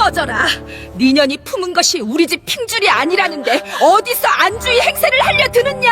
꺼져라. 네 년이 품은 것이 우리 집 핑줄이 아니라는데 어디서 안주의 행세를 하려 드느냐?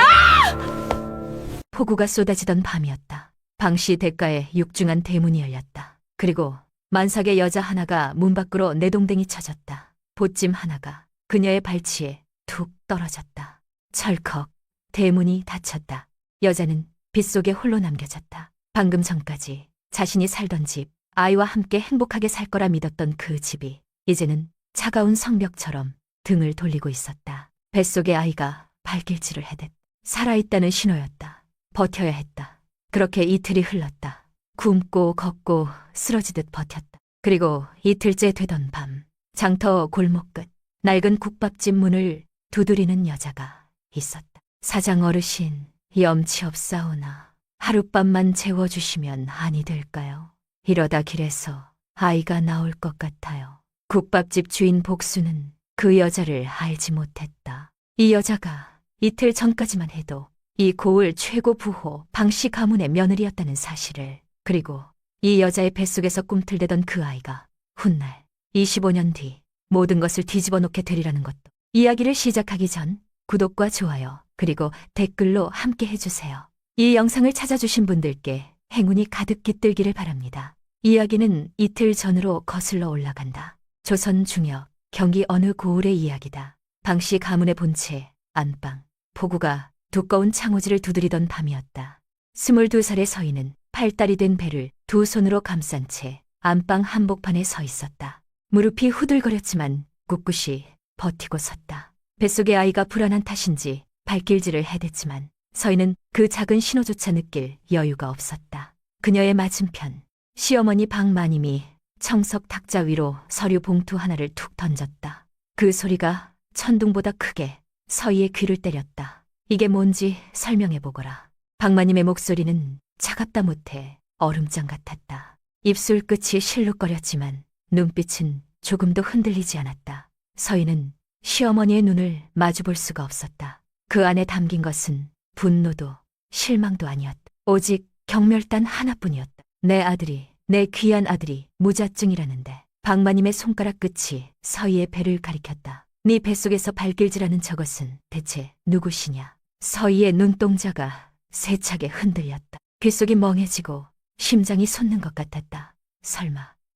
폭우가 쏟아지던 밤이었다. 방씨 대가에 육중한 대문이 열렸다. 그리고 만삭의 여자 하나가 문 밖으로 내동댕이 쳐졌다. 보찜 하나가 그녀의 발치에 툭 떨어졌다. 철컥 대문이 닫혔다. 여자는 빗속에 홀로 남겨졌다. 방금 전까지 자신이 살던 집, 아이와 함께 행복하게 살 거라 믿었던 그 집이 이제는 차가운 성벽처럼 등을 돌리고 있었다. 뱃속의 아이가 발길질을 해댔. 살아있다는 신호였다. 버텨야 했다. 그렇게 이틀이 흘렀다. 굶고 걷고 쓰러지듯 버텼다. 그리고 이틀째 되던 밤, 장터 골목 끝 낡은 국밥집 문을 두드리는 여자가 있었다. 사장 어르신, 염치 없사오나 하룻밤만 재워주시면 아니 될까요? 이러다 길에서 아이가 나올 것 같아요. 국밥집 주인 복수는 그 여자를 알지 못했다. 이 여자가 이틀 전까지만 해도 이 고을 최고 부호 방씨 가문의 며느리였다는 사실을, 그리고 이 여자의 뱃속에서 꿈틀대던 그 아이가 훗날 25년 뒤 모든 것을 뒤집어 놓게 되리라는 것도. 이야기를 시작하기 전 구독과 좋아요 그리고 댓글로 함께 해주세요. 이 영상을 찾아주신 분들께 행운이 가득 깃들기를 바랍니다. 이야기는 이틀 전으로 거슬러 올라간다. 조선 중엽 경기 어느 고을의 이야기다. 방씨 가문의 본체 안방. 폭우가 두꺼운 창호지를 두드리던 밤이었다. 22살의 서인은 팔다리 된 배를 두 손으로 감싼 채 안방 한복판에 서 있었다. 무릎이 후들거렸지만 꿋꿋이 버티고 섰다. 뱃속의 아이가 불안한 탓인지 발길질을 해댔지만 서인은 그 작은 신호조차 느낄 여유가 없었다. 그녀의 맞은편 시어머니 박마님이 청석 탁자 위로 서류 봉투 하나를 툭 던졌다. 그 소리가 천둥보다 크게 서희의 귀를 때렸다. 이게 뭔지 설명해보거라. 박마님의 목소리는 차갑다 못해 얼음장 같았다. 입술 끝이 실룩거렸지만 눈빛은 조금도 흔들리지 않았다. 서희는 시어머니의 눈을 마주볼 수가 없었다. 그 안에 담긴 것은 분노도 실망도 아니었다. 오직 경멸단 하나뿐이었다. 내 아들이, 내 귀한 아들이 무자증이라는데. 박마님의 손가락 끝이 서희의 배를 가리켰다. 네 뱃속에서 발길질하는 저것은 대체 누구시냐? 서희의 눈동자가 세차게 흔들렸다. 귓속이 멍해지고 심장이 솟는 것 같았다.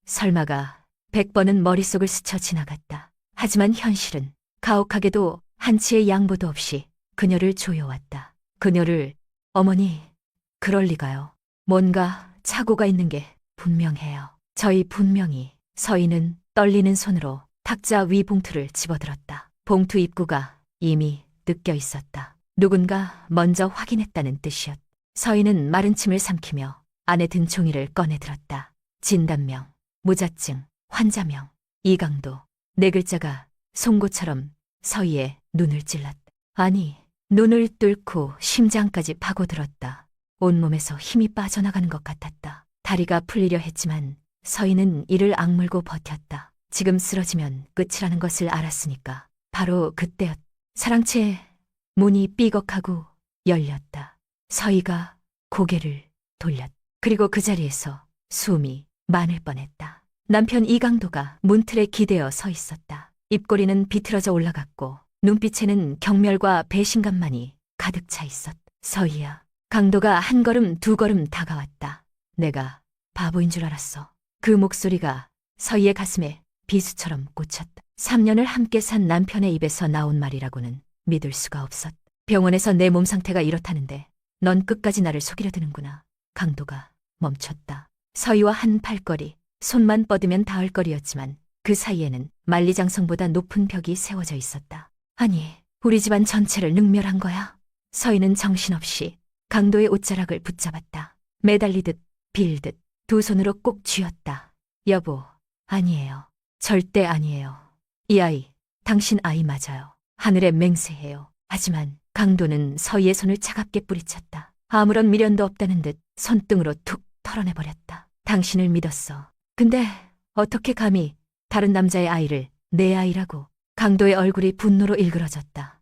설마가 100번은 머릿속을 스쳐 지나갔다. 하지만 현실은 가혹하게도 한치의 양보도 없이 그녀를 조여왔다. 그녀를 어머니, 그럴 리가요. 뭔가 착오가 있는 게 분명해요. 저희 분명히. 서희는 떨리는 손으로 탁자 위 봉투를 집어들었다. 봉투 입구가 이미 뜯겨 있었다. 누군가 먼저 확인했다는 뜻이었다. 서희는 마른 침을 삼키며 안에 든 종이를 꺼내들었다. 진단명, 무자증, 환자명, 이강도. 네 글자가 송곳처럼 서희의 눈을 찔렀다. 아니, 눈을 뚫고 심장까지 파고들었다. 온몸에서 힘이 빠져나가는 것 같았다. 다리가 풀리려 했지만 서희는 이를 악물고 버텼다. 지금 쓰러지면 끝이라는 것을 알았으니까. 바로 그때였다. 사랑채 문이 삐걱하고 열렸다. 서희가 고개를 돌렸다. 그리고 그 자리에서 숨이 많을 뻔했다. 남편 이강도가 문틀에 기대어 서 있었다. 입꼬리는 비틀어져 올라갔고 눈빛에는 경멸과 배신감만이 가득 차 있었다. 서희야. 강도가 한 걸음 두 걸음 다가왔다. 내가 바보인 줄 알았어. 그 목소리가 서희의 가슴에 비수처럼 꽂혔다. 3년을 함께 산 남편의 입에서 나온 말이라고는 믿을 수가 없었다. 병원에서 내 몸 상태가 이렇다는데 넌 끝까지 나를 속이려 드는구나. 강도가 멈췄다. 서희와 한 발걸이, 손만 뻗으면 닿을 거리였지만 그 사이에는 만리장성보다 높은 벽이 세워져 있었다. 아니, 우리 집안 전체를 능멸한 거야? 서희는 정신없이 강도의 옷자락을 붙잡았다. 매달리듯 빌듯 두 손으로 꼭 쥐었다. 여보, 아니에요. 절대 아니에요. 이 아이, 당신 아이 맞아요. 하늘에 맹세해요. 하지만 강도는 서희의 손을 차갑게 뿌리쳤다. 아무런 미련도 없다는 듯 손등으로 툭 털어내버렸다. 당신을 믿었어. 근데 어떻게 감히 다른 남자의 아이를 내 아이라고. 강도의 얼굴이 분노로 일그러졌다.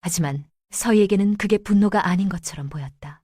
하지만 서희에게는 그게 분노가 아닌 것처럼 보였다.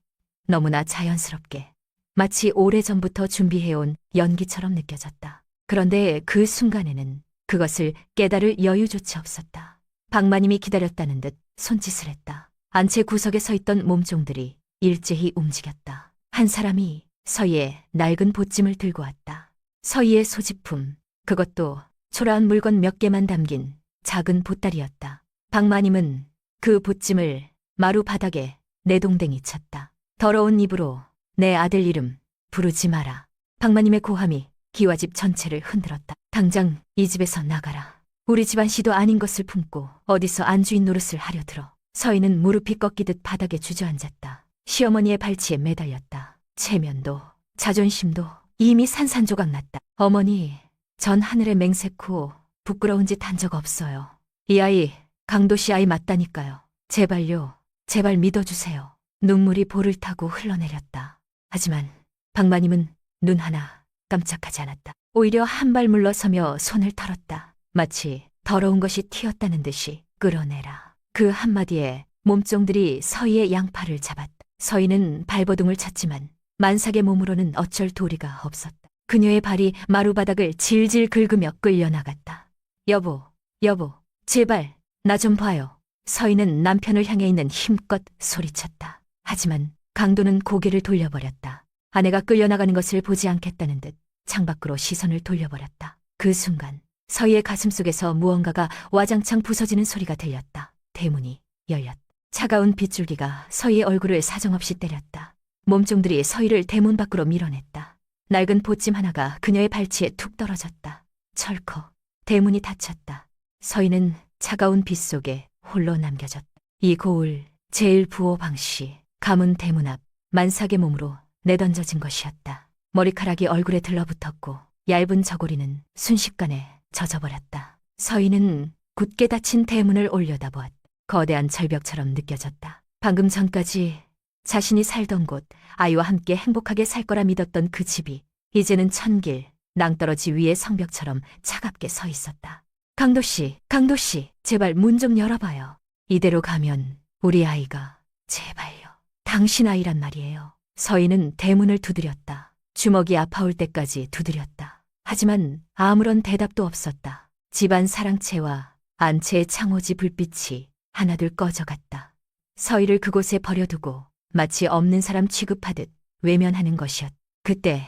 너무나 자연스럽게, 마치 오래전부터 준비해온 연기처럼 느껴졌다. 그런데 그 순간에는 그것을 깨달을 여유조차 없었다. 방마님이 기다렸다는 듯 손짓을 했다. 안채 구석에 서 있던 몸종들이 일제히 움직였다. 한 사람이 서희의 낡은 보찜을 들고 왔다. 서희의 소지품, 그것도 초라한 물건 몇 개만 담긴 작은 보따리였다. 방마님은 그 보찜을 마루 바닥에 내동댕이 쳤다. 더러운 입으로 내 아들 이름 부르지 마라. 방마님의 고함이 기와집 전체를 흔들었다. 당장 이 집에서 나가라. 우리 집안 시도 아닌 것을 품고 어디서 안주인 노릇을 하려 들어. 서희는 무릎이 꺾이듯 바닥에 주저앉았다. 시어머니의 발치에 매달렸다. 체면도 자존심도 이미 산산조각 났다. 어머니, 전 하늘에 맹세코 부끄러운 짓 한 적 없어요. 이 아이 강도씨 아이 맞다니까요. 제발요. 제발 믿어주세요. 눈물이 볼을 타고 흘러내렸다. 하지만 방마님은 눈 하나 깜짝하지 않았다. 오히려 한 발 물러서며 손을 털었다. 마치 더러운 것이 튀었다는 듯이 끌어내라. 그 한마디에 몸종들이 서희의 양팔을 잡았다. 서희는 발버둥을 쳤지만 만삭의 몸으로는 어쩔 도리가 없었다. 그녀의 발이 마루바닥을 질질 긁으며 끌려나갔다. 여보, 여보, 제발 나 좀 봐요. 서희는 남편을 향해 있는 힘껏 소리쳤다. 하지만 강도는 고개를 돌려버렸다. 아내가 끌려나가는 것을 보지 않겠다는 듯 창밖으로 시선을 돌려버렸다. 그 순간 서희의 가슴속에서 무언가가 와장창 부서지는 소리가 들렸다. 대문이 열렸다. 차가운 빗줄기가 서희의 얼굴을 사정없이 때렸다. 몸종들이 서희를 대문 밖으로 밀어냈다. 낡은 보찜 하나가 그녀의 발치에 툭 떨어졌다. 철컥 대문이 닫혔다. 서희는 차가운 빛 속에 홀로 남겨졌다. 이 고을 제일 부호 방씨 가문 대문 앞 만삭의 몸으로 내던져진 것이었다. 머리카락이 얼굴에 들러붙었고 얇은 저고리는 순식간에 젖어버렸다. 서희는 굳게 닫힌 대문을 올려다보았다. 거대한 절벽처럼 느껴졌다. 방금 전까지 자신이 살던 곳, 아이와 함께 행복하게 살 거라 믿었던 그 집이 이제는 천길, 낭떠러지 위의 성벽처럼 차갑게 서 있었다. 강도씨, 강도씨, 제발 문 좀 열어봐요. 이대로 가면 우리 아이가, 제발요. 당신 아이란 말이에요. 서희는 대문을 두드렸다. 주먹이 아파올 때까지 두드렸다. 하지만 아무런 대답도 없었다. 집안 사랑채와 안채의 창호지 불빛이 하나둘 꺼져갔다. 서희를 그곳에 버려두고 마치 없는 사람 취급하듯 외면하는 것이었다. 그때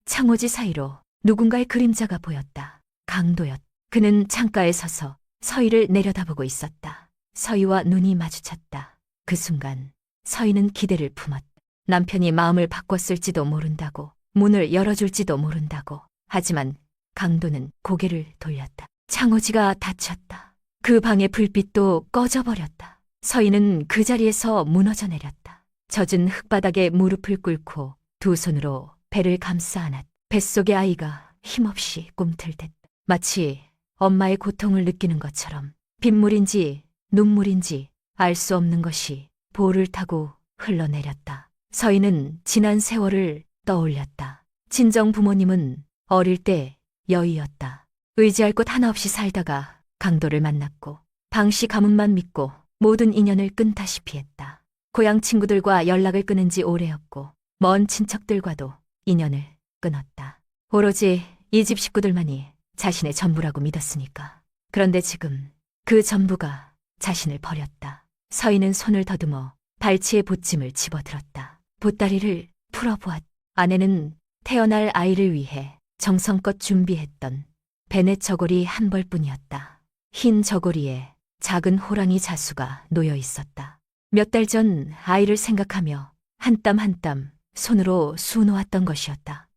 창호지 사이로 누군가의 그림자가 보였다. 강도였다. 그는 창가에 서서 서희를 내려다보고 있었다. 서희와 눈이 마주쳤다. 그 순간 서희는 기대를 품었다. 남편이 마음을 바꿨을지도 모른다고, 문을 열어줄지도 모른다고. 하지만 강도는 고개를 돌렸다. 창호지가 닫혔다. 그 방의 불빛도 꺼져버렸다. 서희는 그 자리에서 무너져 내렸다. 젖은 흙바닥에 무릎을 꿇고 두 손으로 배를 감싸 안았다. 뱃속의 아이가 힘없이 꿈틀댔다. 마치 엄마의 고통을 느끼는 것처럼 빗물인지 눈물인지 알 수 없는 것이 볼을 타고 흘러내렸다. 서희는 지난 세월을 떠올렸다. 친정 부모님은 어릴 때 여의였다. 의지할 곳 하나 없이 살다가 강도를 만났고 방씨 가문만 믿고 모든 인연을 끈다시피 했다. 고향 친구들과 연락을 끊은 지 오래였고 먼 친척들과도 인연을 끊었다. 오로지 이 집 식구들만이 자신의 전부라고 믿었으니까. 그런데 지금 그 전부가 자신을 버렸다. 서희는 손을 더듬어 발치의 보찜을 집어들었다. 보따리를 풀어보았다. 안에는 태어날 아이를 위해 정성껏 준비했던 베넷 저고리 한 벌뿐이었다. 흰 저고리에 작은 호랑이 자수가 놓여 있었다. 몇 달 전 아이를 생각하며 한 땀 한 땀 손으로 수놓았던 것이었다.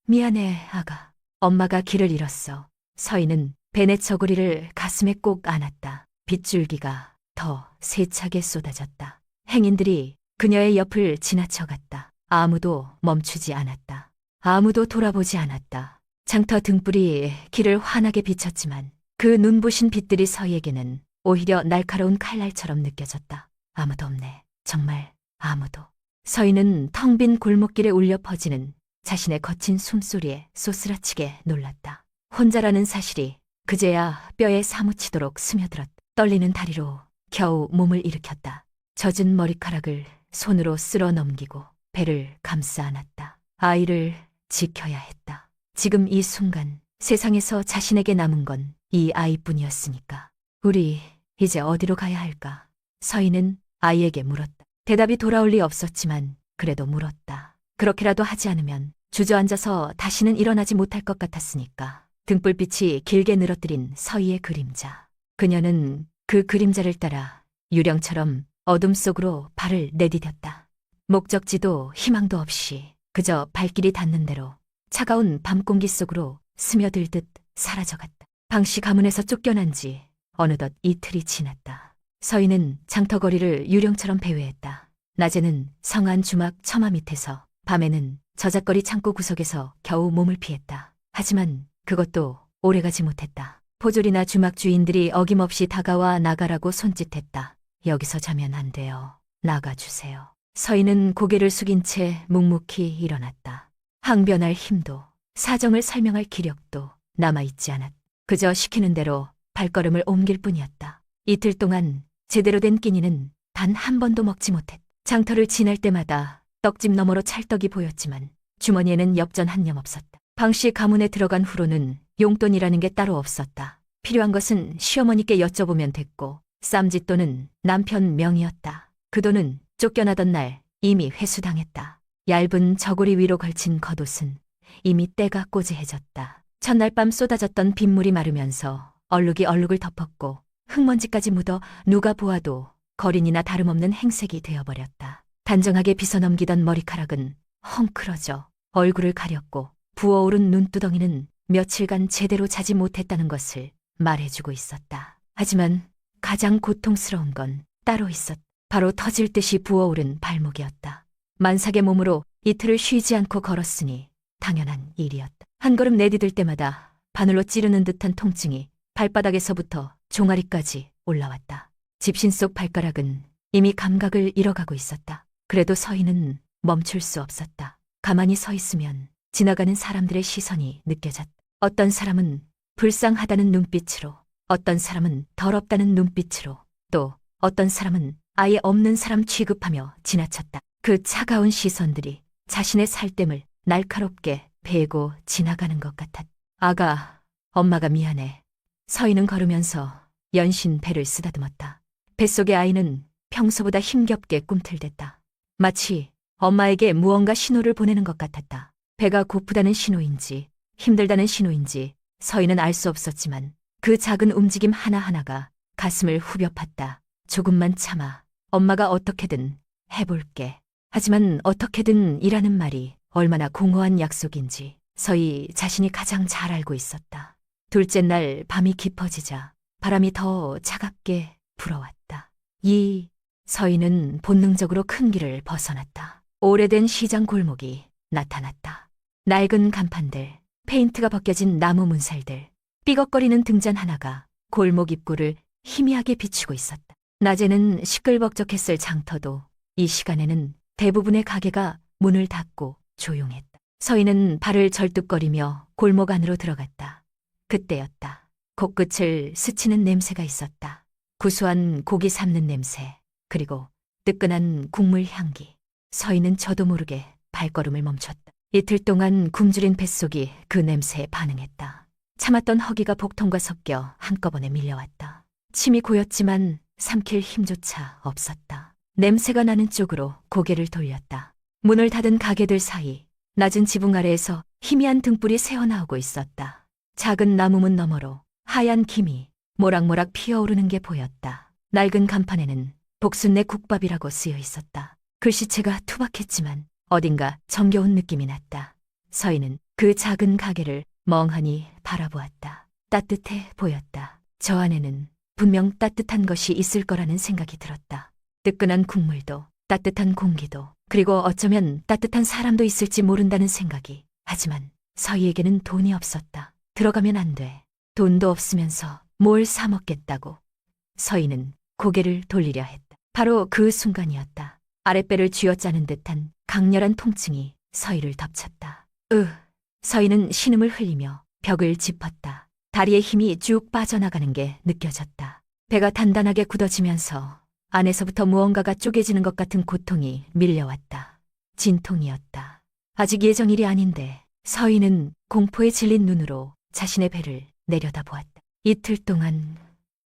미안해, 아가. 엄마가 길을 잃었어. 서희는 베넷 저고리를 가슴에 꼭 안았다. 빗줄기가 더 세차게 쏟아졌다. 행인들이 그녀의 옆을 지나쳐갔다. 아무도 멈추지 않았다. 아무도 돌아보지 않았다. 장터 등불이 길을 환하게 비쳤지만 그 눈부신 빛들이 서희에게는 오히려 날카로운 칼날처럼 느껴졌다. 아무도 없네. 정말 아무도. 서희는 텅 빈 골목길에 울려 퍼지는 자신의 거친 숨소리에 쏘스라치게 놀랐다. 혼자라는 사실이 그제야 뼈에 사무치도록 스며들었다. 떨리는 다리로 겨우 몸을 일으켰다. 젖은 머리카락을 손으로 쓸어 넘기고 배를 감싸 안았다. 아이를 지켜야 했다. 지금 이 순간 세상에서 자신에게 남은 건 이 아이뿐이었으니까. 우리 이제 어디로 가야 할까? 서희는 아이에게 물었다. 대답이 돌아올 리 없었지만 그래도 물었다. 그렇게라도 하지 않으면 주저앉아서 다시는 일어나지 못할 것 같았으니까. 등불빛이 길게 늘어뜨린 서희의 그림자. 그녀는 그 그림자를 따라 유령처럼 어둠 속으로 발을 내디뎠다. 목적지도 희망도 없이 그저 발길이 닿는 대로 차가운 밤 공기 속으로 스며들듯 사라져갔다. 방씨 가문에서 쫓겨난 지 어느덧 이틀이 지났다. 서희는 장터거리를 유령처럼 배회했다. 낮에는 성안 주막 처마 밑에서, 밤에는 저잣거리 창고 구석에서 겨우 몸을 피했다. 하지만 그것도 오래가지 못했다. 포졸이나 주막 주인들이 어김없이 다가와 나가라고 손짓했다. 여기서 자면 안 돼요. 나가주세요. 서희는 고개를 숙인 채 묵묵히 일어났다. 항변할 힘도, 사정을 설명할 기력도 남아있지 않았다. 그저 시키는 대로 발걸음을 옮길 뿐이었다. 이틀 동안 제대로 된 끼니는 단 한 번도 먹지 못했다. 장터를 지날 때마다 떡집 너머로 찰떡이 보였지만 주머니에는 엽전 한 념 없었다. 방씨 가문에 들어간 후로는 용돈이라는 게 따로 없었다. 필요한 것은 시어머니께 여쭤보면 됐고 쌈짓돈은 남편 명의였다. 그 돈은 쫓겨나던 날 이미 회수당했다. 얇은 저고리 위로 걸친 겉옷은 이미 때가 꼬지해졌다. 첫날 밤 쏟아졌던 빗물이 마르면서 얼룩이 얼룩을 덮었고 흙먼지까지 묻어 누가 보아도 거린이나 다름없는 행색이 되어버렸다. 단정하게 빗어넘기던 머리카락은 헝클어져 얼굴을 가렸고 부어오른 눈두덩이는 며칠간 제대로 자지 못했다는 것을 말해주고 있었다. 하지만 가장 고통스러운 건 따로 있었다. 바로 터질 듯이 부어오른 발목이었다. 만삭의 몸으로 이틀을 쉬지 않고 걸었으니 당연한 일이었다. 한 걸음 내디딜 때마다 바늘로 찌르는 듯한 통증이 발바닥에서부터 종아리까지 올라왔다. 집신 속 발가락은 이미 감각을 잃어가고 있었다. 그래도 서희는 멈출 수 없었다. 가만히 서 있으면 지나가는 사람들의 시선이 느껴졌다. 어떤 사람은 불쌍하다는 눈빛으로, 어떤 사람은 더럽다는 눈빛으로, 또 어떤 사람은 아예 없는 사람 취급하며 지나쳤다. 그 차가운 시선들이 자신의 살됨을 날카롭게 베고 지나가는 것 같았다. 아가, 엄마가 미안해. 서희는 걸으면서 연신 배를 쓰다듬었다. 뱃속의 아이는 평소보다 힘겹게 꿈틀댔다. 마치 엄마에게 무언가 신호를 보내는 것 같았다. 배가 고프다는 신호인지 힘들다는 신호인지 서희는 알 수 없었지만 그 작은 움직임 하나하나가 가슴을 후벼 팠다. 조금만 참아. 엄마가 어떻게든 해볼게. 하지만 어떻게든 이라는 말이 얼마나 공허한 약속인지 서희 자신이 가장 잘 알고 있었다. 둘째 날 밤이 깊어지자 바람이 더 차갑게 불어왔다. 서희는 본능적으로 큰 길을 벗어났다. 오래된 시장 골목이 나타났다. 낡은 간판들, 페인트가 벗겨진 나무 문살들, 삐걱거리는 등잔 하나가 골목 입구를 희미하게 비추고 있었다. 낮에는 시끌벅적했을 장터도 이 시간에는 대부분의 가게가 문을 닫고 조용했다. 서희는 발을 절뚝거리며 골목 안으로 들어갔다. 그때였다. 코끝을 스치는 냄새가 있었다. 구수한 고기 삶는 냄새, 그리고 뜨끈한 국물 향기. 서희는 저도 모르게 발걸음을 멈췄다. 이틀 동안 굶주린 뱃속이 그 냄새에 반응했다. 참았던 허기가 복통과 섞여 한꺼번에 밀려왔다. 침이 고였지만 삼킬 힘조차 없었다. 냄새가 나는 쪽으로 고개를 돌렸다. 문을 닫은 가게들 사이 낮은 지붕 아래에서 희미한 등불이 새어나오고 있었다. 작은 나무문 너머로 하얀 김이 모락모락 피어오르는 게 보였다. 낡은 간판에는 복순내 국밥이라고 쓰여 있었다. 글씨체가 투박했지만 어딘가 정겨운 느낌이 났다. 서희는 그 작은 가게를 멍하니 바라보았다. 따뜻해 보였다. 저 안에는 분명 따뜻한 것이 있을 거라는 생각이 들었다. 뜨끈한 국물도, 따뜻한 공기도, 그리고 어쩌면 따뜻한 사람도 있을지 모른다는 생각이. 하지만 서희에게는 돈이 없었다. 들어가면 안 돼. 돈도 없으면서 뭘 사 먹겠다고. 서희는 고개를 돌리려 했다. 바로 그 순간이었다. 아랫배를 쥐어짜는 듯한 강렬한 통증이 서희를 덮쳤다. 서희는 신음을 흘리며 벽을 짚었다. 다리에 힘이 쭉 빠져나가는 게 느껴졌다. 배가 단단하게 굳어지면서 안에서부터 무언가가 쪼개지는 것 같은 고통이 밀려왔다. 진통이었다. 아직 예정일이 아닌데 서희는 공포에 질린 눈으로 자신의 배를 내려다보았다. 이틀 동안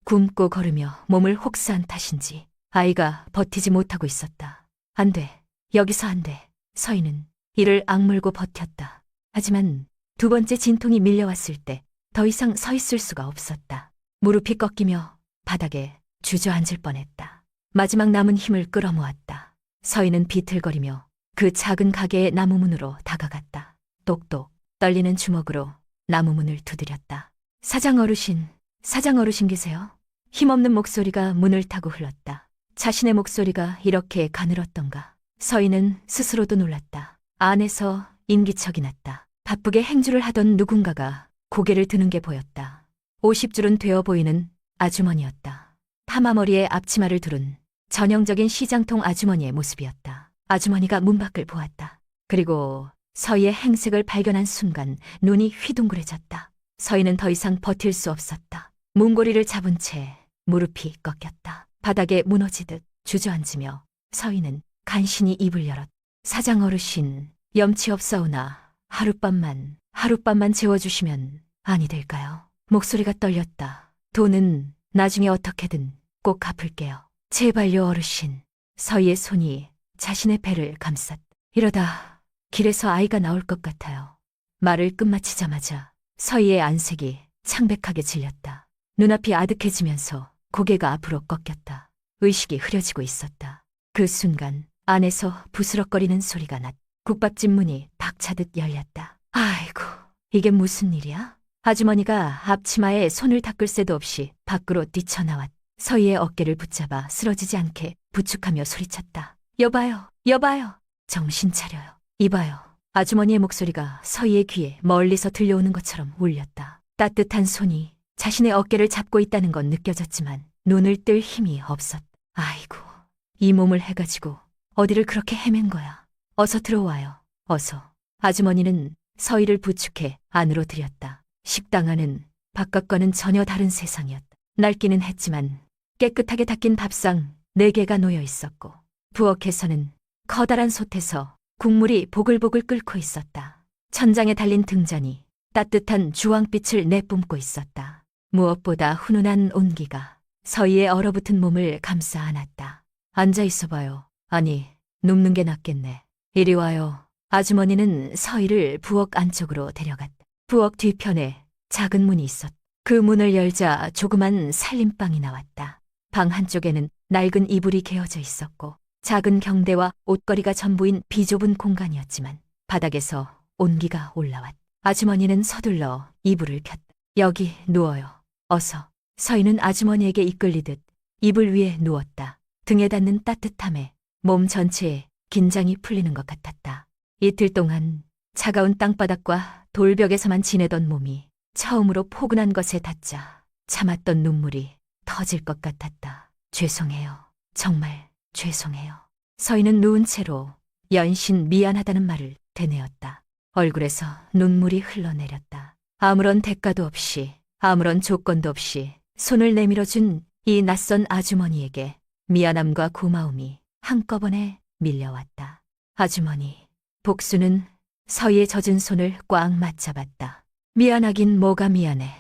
굶고 걸으며 몸을 혹사한 탓인지 아이가 버티지 못하고 있었다. 안 돼. 여기서 안 돼. 서희는 이를 악물고 버텼다. 하지만 두 번째 진통이 밀려왔을 때 더 이상 서 있을 수가 없었다. 무릎이 꺾이며 바닥에 주저앉을 뻔했다. 마지막 남은 힘을 끌어모았다. 서희는 비틀거리며 그 작은 가게의 나무 문으로 다가갔다. 똑똑 떨리는 주먹으로 나무 문을 두드렸다. 사장 어르신 계세요? 힘없는 목소리가 문을 타고 흘렀다. 자신의 목소리가 이렇게 가늘었던가. 서희는 스스로도 놀랐다. 안에서 인기척이 났다. 바쁘게 행주를 하던 누군가가 고개를 드는 게 보였다. 50줄은 되어 보이는 아주머니였다. 파마머리에 앞치마를 두른 전형적인 시장통 아주머니의 모습이었다. 아주머니가 문 밖을 보았다. 그리고 서희의 행색을 발견한 순간 눈이 휘둥그레졌다. 서희는 더 이상 버틸 수 없었다. 문고리를 잡은 채 무릎이 꺾였다. 바닥에 무너지듯 주저앉으며 서희는 간신히 입을 열었다. 사장 어르신, 염치 없사오나 하룻밤만 재워주시면 아니 될까요? 목소리가 떨렸다. 돈은 나중에 어떻게든 꼭 갚을게요. 제발요 어르신. 서희의 손이 자신의 배를 감쌌다. 이러다 길에서 아이가 나올 것 같아요. 말을 끝마치자마자 서희의 안색이 창백하게 질렸다. 눈앞이 아득해지면서 고개가 앞으로 꺾였다. 의식이 흐려지고 있었다. 그 순간 안에서 부스럭거리는 소리가 났다. 국밥집 문이 박차듯 열렸다. 아이고, 이게 무슨 일이야? 아주머니가 앞치마에 손을 닦을 새도 없이 밖으로 뛰쳐나왔다. 서희의 어깨를 붙잡아 쓰러지지 않게 부축하며 소리쳤다. 여봐요. 정신 차려요. 이봐요. 아주머니의 목소리가 서희의 귀에 멀리서 들려오는 것처럼 울렸다. 따뜻한 손이 자신의 어깨를 잡고 있다는 건 느껴졌지만 눈을 뜰 힘이 없었다. 아이고, 이 몸을 해가지고 어디를 그렇게 헤맨 거야. 어서 들어와요. 어서. 아주머니는 서희를 부축해 안으로 들였다. 식당 안은 바깥과는 전혀 다른 세상이었다. 낡기는 했지만 깨끗하게 닦인 밥상 4개가 놓여 있었고 부엌에서는 커다란 솥에서 국물이 보글보글 끓고 있었다. 천장에 달린 등잔이 따뜻한 주황빛을 내뿜고 있었다. 무엇보다 훈훈한 온기가 서희의 얼어붙은 몸을 감싸 안았다. 앉아 있어봐요. 아니, 눕는 게 낫겠네. 이리 와요. 아주머니는 서희를 부엌 안쪽으로 데려갔다. 부엌 뒤편에 작은 문이 있었다. 그 문을 열자 조그만 살림방이 나왔다. 방 한쪽에는 낡은 이불이 개어져 있었고 작은 경대와 옷걸이가 전부인 비좁은 공간이었지만 바닥에서 온기가 올라왔다. 아주머니는 서둘러 이불을 켰다. 여기 누워요. 어서. 서희는 아주머니에게 이끌리듯 이불 위에 누웠다. 등에 닿는 따뜻함에 몸 전체에 긴장이 풀리는 것 같았다. 이틀 동안 차가운 땅바닥과 돌벽에서만 지내던 몸이 처음으로 포근한 것에 닿자 참았던 눈물이 터질 것 같았다. 죄송해요. 정말 죄송해요. 서희는 누운 채로 연신 미안하다는 말을 되뇌었다. 얼굴에서 눈물이 흘러내렸다. 아무런 대가도 없이 아무런 조건도 없이 손을 내밀어준 이 낯선 아주머니에게 미안함과 고마움이 한꺼번에 밀려왔다. 아주머니, 복수는 서희의 젖은 손을 꽉 맞잡았다. 미안하긴 뭐가 미안해.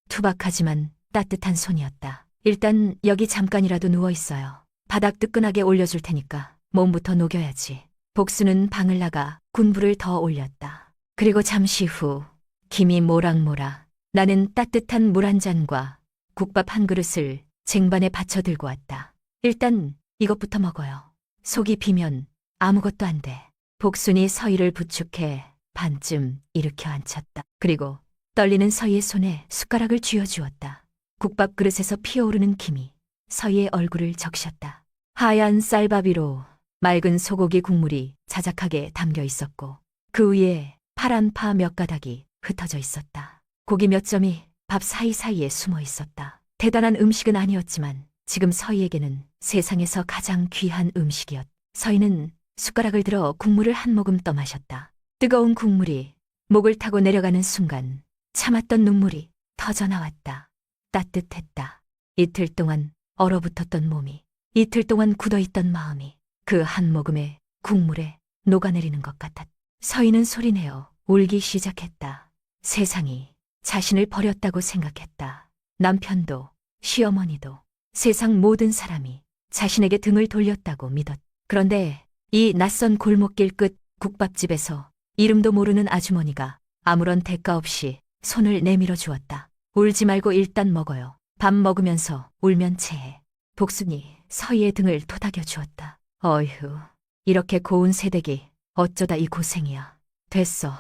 투박하지만 따뜻한 손이었다. 일단 여기 잠깐이라도 누워있어요. 바닥 뜨끈하게 올려줄 테니까 몸부터 녹여야지. 복수는 방을 나가 군불을 더 올렸다. 그리고 잠시 후 김이 모락모락 나는 따뜻한 물 한 잔과 국밥 한 그릇을 쟁반에 받쳐 들고 왔다. 일단 이것부터 먹어요. 속이 비면 아무것도 안 돼. 복순이 서희를 부축해 반쯤 일으켜 앉혔다. 그리고 떨리는 서희의 손에 숟가락을 쥐어주었다. 국밥 그릇에서 피어오르는 김이 서희의 얼굴을 적셨다. 하얀 쌀밥 위로 맑은 소고기 국물이 자작하게 담겨 있었고 그 위에 파란 파 몇 가닥이 흩어져 있었다. 고기 몇 점이 밥 사이사이에 숨어 있었다. 대단한 음식은 아니었지만 지금 서희에게는 세상에서 가장 귀한 음식이었다. 서희는 숟가락을 들어 국물을 한 모금 떠마셨다. 뜨거운 국물이 목을 타고 내려가는 순간 참았던 눈물이 터져나왔다. 따뜻했다. 이틀 동안 얼어붙었던 몸이, 이틀 동안 굳어있던 마음이 그 한 모금의 국물에 녹아내리는 것 같았다. 서희는 소리내어 울기 시작했다. 세상이 자신을 버렸다고 생각했다. 남편도 시어머니도 세상 모든 사람이 자신에게 등을 돌렸다고 믿었. 그런데 이 낯선 골목길 끝 국밥집에서 이름도 모르는 아주머니가 아무런 대가 없이 손을 내밀어 주었다. 울지 말고 일단 먹어요. 밥 먹으면서 울면 체해. 복순이 서희의 등을 토닥여 주었다. 어휴, 이렇게 고운 새댁이 어쩌다 이 고생이야. 됐어.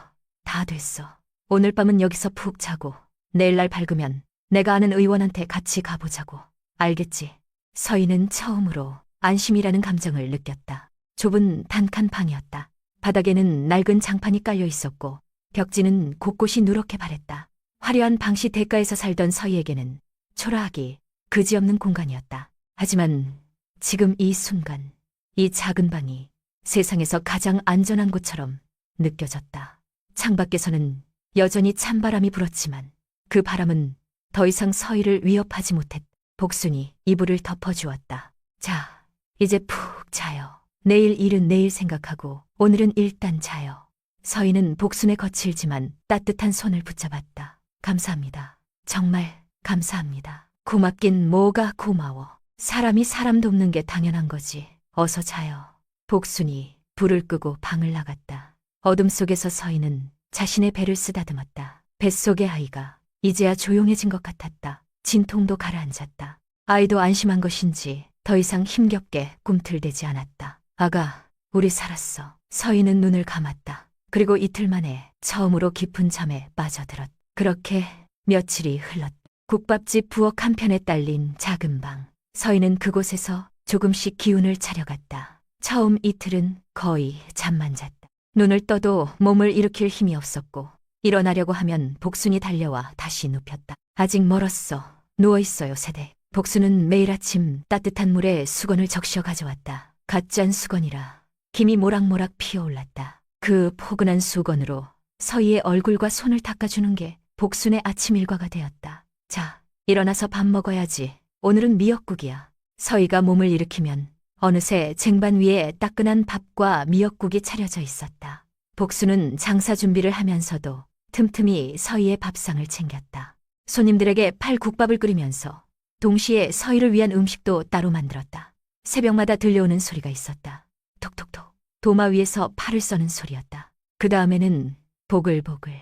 다 됐어. 오늘 밤은 여기서 푹 자고 내일 날 밝으면 내가 아는 의원한테 같이 가보자고. 알겠지? 서희는 처음으로 안심이라는 감정을 느꼈다. 좁은 단칸 방이었다. 바닥에는 낡은 장판이 깔려 있었고 벽지는 곳곳이 누렇게 바랬다. 화려한 방시 대가에서 살던 서희에게는 초라하기 그지없는 공간이었다. 하지만 지금 이 순간 이 작은 방이 세상에서 가장 안전한 곳처럼 느껴졌다. 창밖에서는 여전히 찬바람이 불었지만 그 바람은 더 이상 서희를 위협하지 못했다. 복순이 이불을 덮어주었다. 자, 이제 푹 자요. 내일 일은 내일 생각하고 오늘은 일단 자요. 서희는 복순의 거칠지만 따뜻한 손을 붙잡았다. 감사합니다. 정말 감사합니다. 고맙긴 뭐가 고마워. 사람이 사람 돕는 게 당연한 거지. 어서 자요. 복순이 불을 끄고 방을 나갔다. 어둠 속에서 서희는 자신의 배를 쓰다듬었다. 뱃속의 아이가 이제야 조용해진 것 같았다. 진통도 가라앉았다. 아이도 안심한 것인지 더 이상 힘겹게 꿈틀대지 않았다. 아가, 우리 살았어. 서희는 눈을 감았다. 그리고 이틀 만에 처음으로 깊은 잠에 빠져들었다. 그렇게 며칠이 흘렀다. 국밥집 부엌 한편에 딸린 작은 방. 서희는 그곳에서 조금씩 기운을 차려갔다. 처음 이틀은 거의 잠만 잤다. 눈을 떠도 몸을 일으킬 힘이 없었고 일어나려고 하면 복순이 달려와 다시 눕혔다. 아직 멀었어. 누워있어요, 세대. 복순은 매일 아침 따뜻한 물에 수건을 적셔 가져왔다. 갓 짠 수건이라 김이 모락모락 피어올랐다. 그 포근한 수건으로 서희의 얼굴과 손을 닦아주는 게 복순의 아침 일과가 되었다. 자, 일어나서 밥 먹어야지. 오늘은 미역국이야. 서희가 몸을 일으키면 어느새 쟁반 위에 따끈한 밥과 미역국이 차려져 있었다. 복순은 장사 준비를 하면서도 틈틈이 서희의 밥상을 챙겼다. 손님들에게 팔국밥을 끓이면서 동시에 서희를 위한 음식도 따로 만들었다. 새벽마다 들려오는 소리가 있었다. 톡톡톡. 도마 위에서 팔을 써는 소리였다. 그 다음에는 보글보글.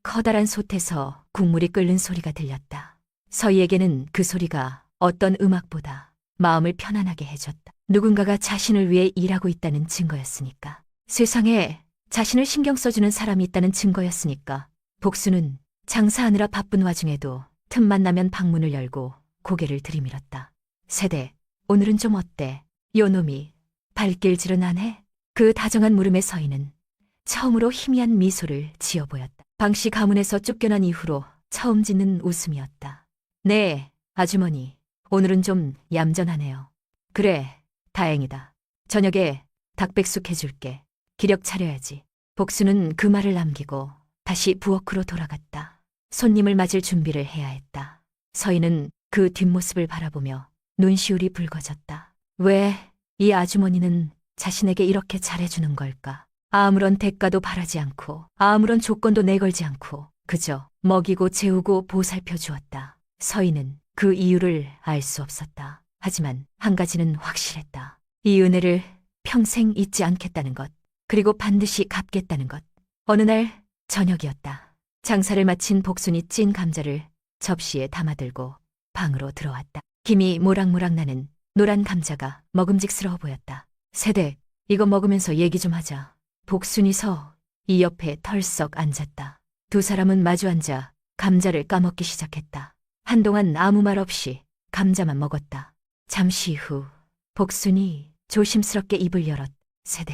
커다란 솥에서 국물이 끓는 소리가 들렸다. 서희에게는 그 소리가 어떤 음악보다 마음을 편안하게 해줬다. 누군가가 자신을 위해 일하고 있다는 증거였으니까. 세상에 자신을 신경 써주는 사람이 있다는 증거였으니까. 복수는 장사하느라 바쁜 와중에도 틈만 나면 방문을 열고 고개를 들이밀었다. 세대, 오늘은 좀 어때? 요놈이 발길질은 안 해? 그 다정한 물음에 서희는 처음으로 희미한 미소를 지어 보였다. 방씨 가문에서 쫓겨난 이후로 처음 짓는 웃음이었다. 네, 아주머니. 오늘은 좀 얌전하네요. 그래, 다행이다. 저녁에 닭백숙 해줄게. 기력 차려야지. 복수는 그 말을 남기고 다시 부엌으로 돌아갔다. 손님을 맞을 준비를 해야 했다. 서희는 그 뒷모습을 바라보며 눈시울이 붉어졌다. 왜 이 아주머니는 자신에게 이렇게 잘해주는 걸까? 아무런 대가도 바라지 않고 아무런 조건도 내걸지 않고 그저 먹이고 재우고 보살펴 주었다. 서희는 그 이유를 알 수 없었다. 하지만 한 가지는 확실했다. 이 은혜를 평생 잊지 않겠다는 것, 그리고 반드시 갚겠다는 것. 어느 날 저녁이었다. 장사를 마친 복순이 찐 감자를 접시에 담아들고 방으로 들어왔다. 김이 모락모락 나는 노란 감자가 먹음직스러워 보였다. 세대, 이거 먹으면서 얘기 좀 하자. 복순이서 이 옆에 털썩 앉았다. 두 사람은 마주 앉아 감자를 까먹기 시작했다. 한동안 아무 말 없이 감자만 먹었다. 잠시 후 복순이 조심스럽게 입을 열었. 세대,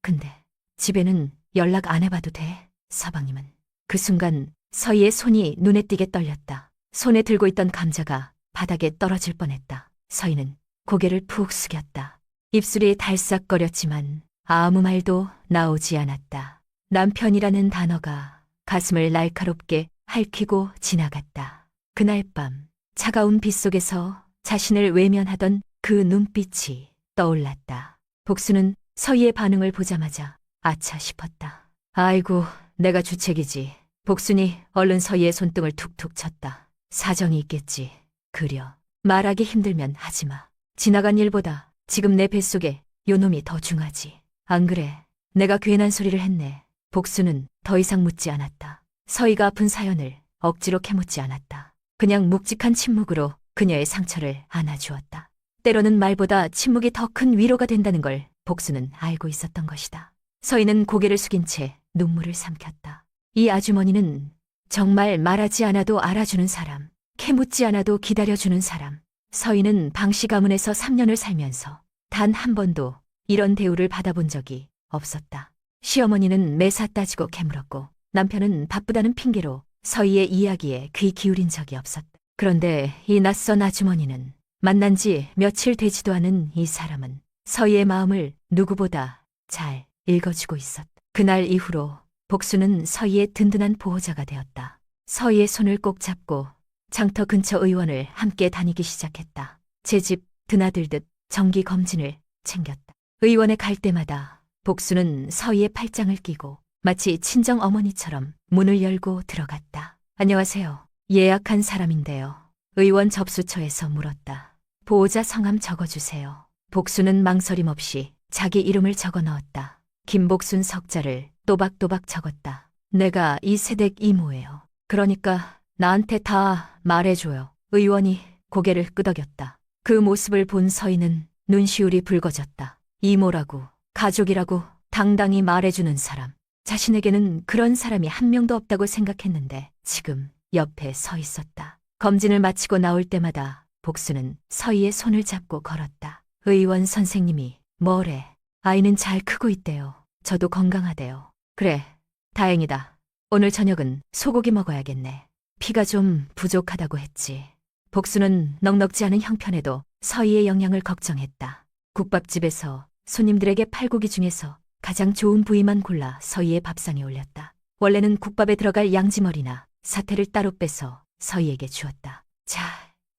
근데 집에는 연락 안 해봐도 돼? 서방님은. 그 순간 서희의 손이 눈에 띄게 떨렸다. 손에 들고 있던 감자가 바닥에 떨어질 뻔했다. 서희는 고개를 푹 숙였다. 입술이 달싹거렸지만 아무 말도 나오지 않았다. 남편이라는 단어가 가슴을 날카롭게 핥히고 지나갔다. 그날 밤 차가운 빗속에서 자신을 외면하던 그 눈빛이 떠올랐다. 복수는 서희의 반응을 보자마자 아차 싶었다. 아이고, 내가 주책이지. 복순이 얼른 서희의 손등을 툭툭 쳤다. 사정이 있겠지. 그려. 말하기 힘들면 하지마. 지나간 일보다 지금 내 뱃속에 요놈이 더 중하지. 안 그래. 내가 괜한 소리를 했네. 복수는 더 이상 묻지 않았다. 서희가 아픈 사연을 억지로 캐묻지 않았다. 그냥 묵직한 침묵으로 그녀의 상처를 안아주었다. 때로는 말보다 침묵이 더 큰 위로가 된다는 걸 복수는 알고 있었던 것이다. 서희는 고개를 숙인 채 눈물을 삼켰다. 이 아주머니는 정말 말하지 않아도 알아주는 사람, 캐묻지 않아도 기다려주는 사람. 서희는 방씨 가문에서 3년을 살면서 단 한 번도 이런 대우를 받아본 적이 없었다. 시어머니는 매사 따지고 캐물었고 남편은 바쁘다는 핑계로 서희의 이야기에 귀 기울인 적이 없었다. 그런데 이 낯선 아주머니는 만난 지 며칠 되지도 않은 이 사람은 서희의 마음을 누구보다 잘 읽어주고 있었다. 그날 이후로 복수는 서희의 든든한 보호자가 되었다. 서희의 손을 꼭 잡고 장터 근처 의원을 함께 다니기 시작했다. 제 집 드나들듯 정기 검진을 챙겼다. 의원에 갈 때마다 복수는 서희의 팔짱을 끼고 마치 친정 어머니처럼 문을 열고 들어갔다. 안녕하세요. 예약한 사람인데요. 의원 접수처에서 물었다. 보호자 성함 적어주세요. 복수는 망설임 없이 자기 이름을 적어 넣었다. 김복순 석자를 또박또박 적었다. 내가 이세댁 이모예요. 그러니까 나한테 다 말해줘요. 의원이 고개를 끄덕였다. 그 모습을 본 서희는 눈시울이 붉어졌다. 이모라고, 가족이라고 당당히 말해주는 사람. 자신에게는 그런 사람이 한 명도 없다고 생각했는데 지금 옆에 서 있었다. 검진을 마치고 나올 때마다 복수는 서희의 손을 잡고 걸었다. 의원 선생님이 뭐래? 아이는 잘 크고 있대요. 저도 건강하대요. 그래, 다행이다. 오늘 저녁은 소고기 먹어야겠네. 피가 좀 부족하다고 했지. 복수는 넉넉지 않은 형편에도 서희의 영양을 걱정했다. 국밥집에서 손님들에게 팔고기 중에서 가장 좋은 부위만 골라 서희의 밥상에 올렸다. 원래는 국밥에 들어갈 양지머리나 사태를 따로 빼서 서희에게 주었다. 자,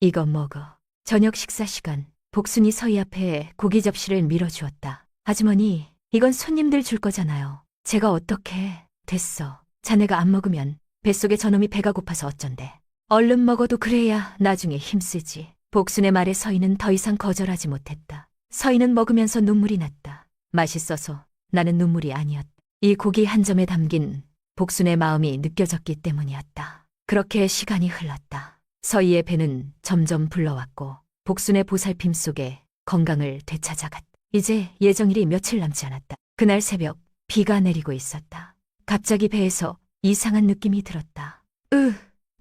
이거 먹어. 저녁 식사 시간, 복순이 서희 앞에 고기 접시를 밀어주었다. 아주머니, 이건 손님들 줄 거잖아요. 제가 어떻게... 됐어. 자네가 안 먹으면 뱃속에 저놈이 배가 고파서 어쩐대. 얼른 먹어도 그래야 나중에 힘쓰지. 복순의 말에 서희는 더 이상 거절하지 못했다. 서희는 먹으면서 눈물이 났다. 맛있어서 나는 눈물이 아니었다. 이 고기 한 점에 담긴 복순의 마음이 느껴졌기 때문이었다. 그렇게 시간이 흘렀다. 서희의 배는 점점 불러왔고 복순의 보살핌 속에 건강을 되찾아갔다. 이제 예정일이 며칠 남지 않았다. 그날 새벽 비가 내리고 있었다. 갑자기 배에서 이상한 느낌이 들었다.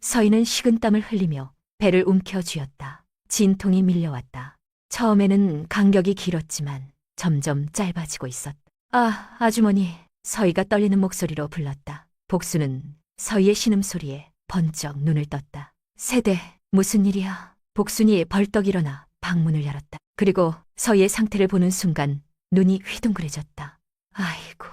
서희는 식은땀을 흘리며 배를 움켜쥐었다. 진통이 밀려왔다. 처음에는 간격이 길었지만 점점 짧아지고 있었다. 아, 아주머니. 서희가 떨리는 목소리로 불렀다. 복수는 서희의 신음소리에 번쩍 눈을 떴다. 세대, 무슨 일이야? 복순이 벌떡 일어나 방문을 열었다. 그리고 서희의 상태를 보는 순간 눈이 휘둥그레졌다. 아이고,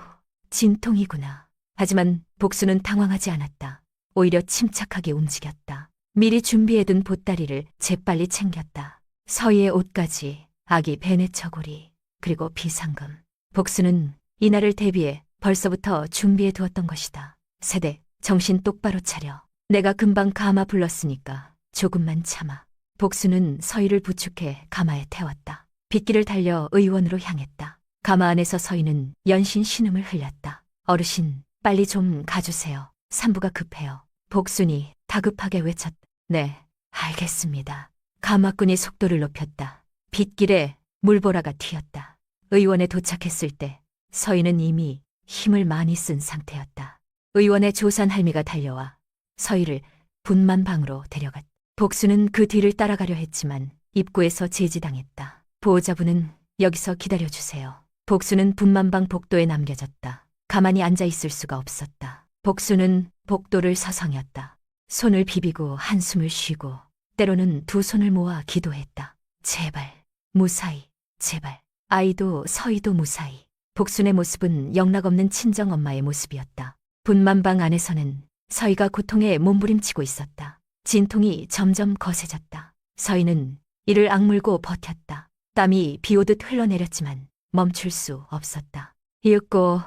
진통이구나. 하지만 복수는 당황하지 않았다. 오히려 침착하게 움직였다. 미리 준비해둔 보따리를 재빨리 챙겼다. 서희의 옷까지, 아기 베네처고리, 그리고 비상금. 복수는 이날을 대비해 벌써부터 준비해 두었던 것이다. 세대, 정신 똑바로 차려. 내가 금방 가마 불렀으니까 조금만 참아. 복수는 서희를 부축해 가마에 태웠다. 빗길을 달려 의원으로 향했다. 가마 안에서 서희는 연신 신음을 흘렸다. 어르신, 빨리 좀 가주세요. 산부가 급해요. 복순이 다급하게 외쳤다. 네, 알겠습니다. 가마꾼이 속도를 높였다. 빗길에 물보라가 튀었다. 의원에 도착했을 때 서희는 이미 힘을 많이 쓴 상태였다. 의원의 조산 할미가 달려와 서희를 분만방으로 데려갔다. 복수는 그 뒤를 따라가려 했지만 입구에서 제지당했다. 보호자분은 여기서 기다려주세요. 복수는 분만방 복도에 남겨졌다. 가만히 앉아있을 수가 없었다. 복수는 복도를 서성였다. 손을 비비고 한숨을 쉬고 때로는 두 손을 모아 기도했다. 제발, 무사히, 제발. 아이도 서희도 무사히. 복순의 모습은 영락없는 친정엄마의 모습이었다. 분만방 안에서는 서희가 고통에 몸부림치고 있었다. 진통이 점점 거세졌다. 서희는 이를 악물고 버텼다. 땀이 비오듯 흘러내렸지만 멈출 수 없었다. 이윽고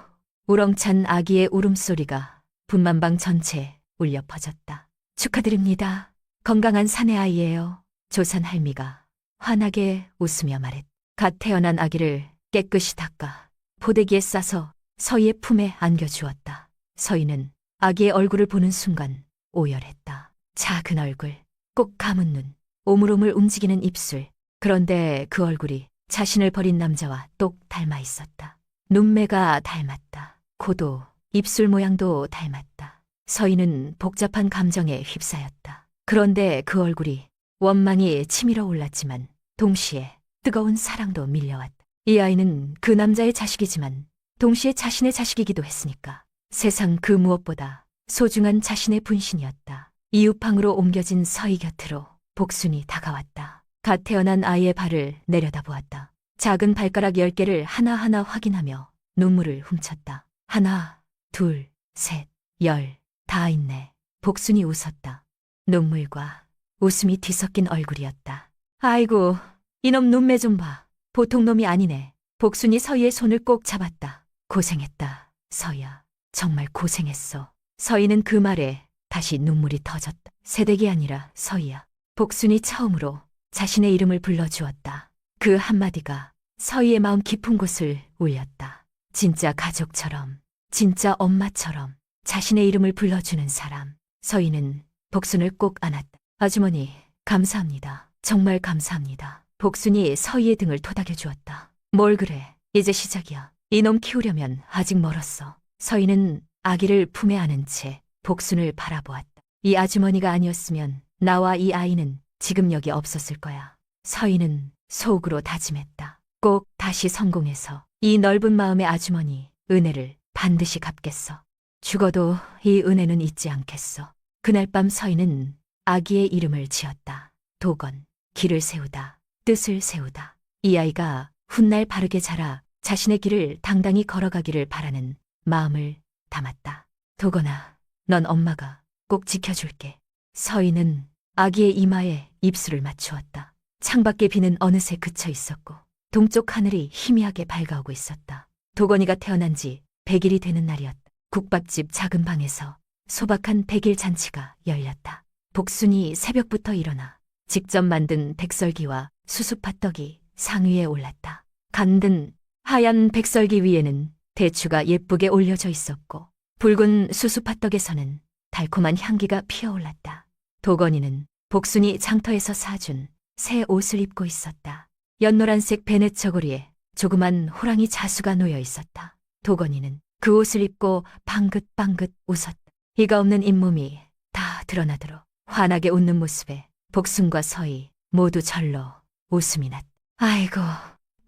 우렁찬 아기의 울음소리가 분만방 전체에 울려 퍼졌다. 축하드립니다. 건강한 사내 아이예요. 조산 할미가 환하게 웃으며 말했다. 갓 태어난 아기를 깨끗이 닦아 포대기에 싸서 서희의 품에 안겨주었다. 서희는 아기의 얼굴을 보는 순간 오열했다. 작은 얼굴, 꼭 감은 눈, 오물오물 움직이는 입술. 그런데 그 얼굴이 자신을 버린 남자와 똑 닮아 있었다. 눈매가 닮았다. 코도 입술 모양도 닮았다. 서희는 복잡한 감정에 휩싸였다. 그런데 그 얼굴이 원망이 치밀어 올랐지만 동시에 뜨거운 사랑도 밀려왔다. 이 아이는 그 남자의 자식이지만 동시에 자신의 자식이기도 했으니까 세상 그 무엇보다 소중한 자신의 분신이었다. 이웃방으로 옮겨진 서희 곁으로 복순이 다가왔다. 갓 태어난 아이의 발을 내려다보았다. 작은 발가락 10개를 하나하나 확인하며 눈물을 훔쳤다. 하나, 둘, 셋, 10. 다 있네. 복순이 웃었다. 눈물과 웃음이 뒤섞인 얼굴이었다. 아이고, 이놈 눈매 좀 봐. 보통 놈이 아니네. 복순이 서희의 손을 꼭 잡았다. 고생했다, 서희야. 정말 고생했어. 서희는 그 말에 다시 눈물이 터졌다. 새댁이 아니라 서희야. 복순이 처음으로 자신의 이름을 불러주었다. 그 한마디가 서희의 마음 깊은 곳을 울렸다. 진짜 가족처럼, 진짜 엄마처럼 자신의 이름을 불러주는 사람. 서희는 복순을 꼭 안았다. 아주머니, 감사합니다. 정말 감사합니다. 복순이 서희의 등을 토닥여 주었다. 뭘 그래, 이제 시작이야. 이놈 키우려면 아직 멀었어. 서희는 아기를 품에 안은 채 복순을 바라보았다. 이 아주머니가 아니었으면 나와 이 아이는 지금 여기 없었을 거야. 서희는 속으로 다짐했다. 꼭 다시 성공해서 이 넓은 마음의 아주머니 은혜를 반드시 갚겠어. 죽어도 이 은혜는 잊지 않겠어. 그날 밤 서희는 아기의 이름을 지었다. 도건, 길을 세우다, 뜻을 세우다. 이 아이가 훗날 바르게 자라 자신의 길을 당당히 걸어가기를 바라는 마음을 담았다. 도건아, 넌 엄마가 꼭 지켜줄게. 서희는 아기의 이마에 입술을 맞추었다. 창밖에 비는 어느새 그쳐 있었고 동쪽 하늘이 희미하게 밝아오고 있었다. 도건이가 태어난 지 100일이 되는 날이었다. 국밥집 작은 방에서 소박한 100일 잔치가 열렸다. 복순이 새벽부터 일어나 직접 만든 백설기와 수수팥떡이 상위에 올랐다. 간든 하얀 백설기 위에는 대추가 예쁘게 올려져 있었고 붉은 수수팥떡에서는 달콤한 향기가 피어올랐다. 도건이는 복순이 장터에서 사준 새 옷을 입고 있었다. 연노란색 베넷 저고리에 조그만 호랑이 자수가 놓여 있었다. 도건이는 그 옷을 입고 방긋방긋 웃었다. 이가 없는 잇몸이 다 드러나도록 환하게 웃는 모습에 복순과 서희 모두 절로 웃음이 났다. 아이고,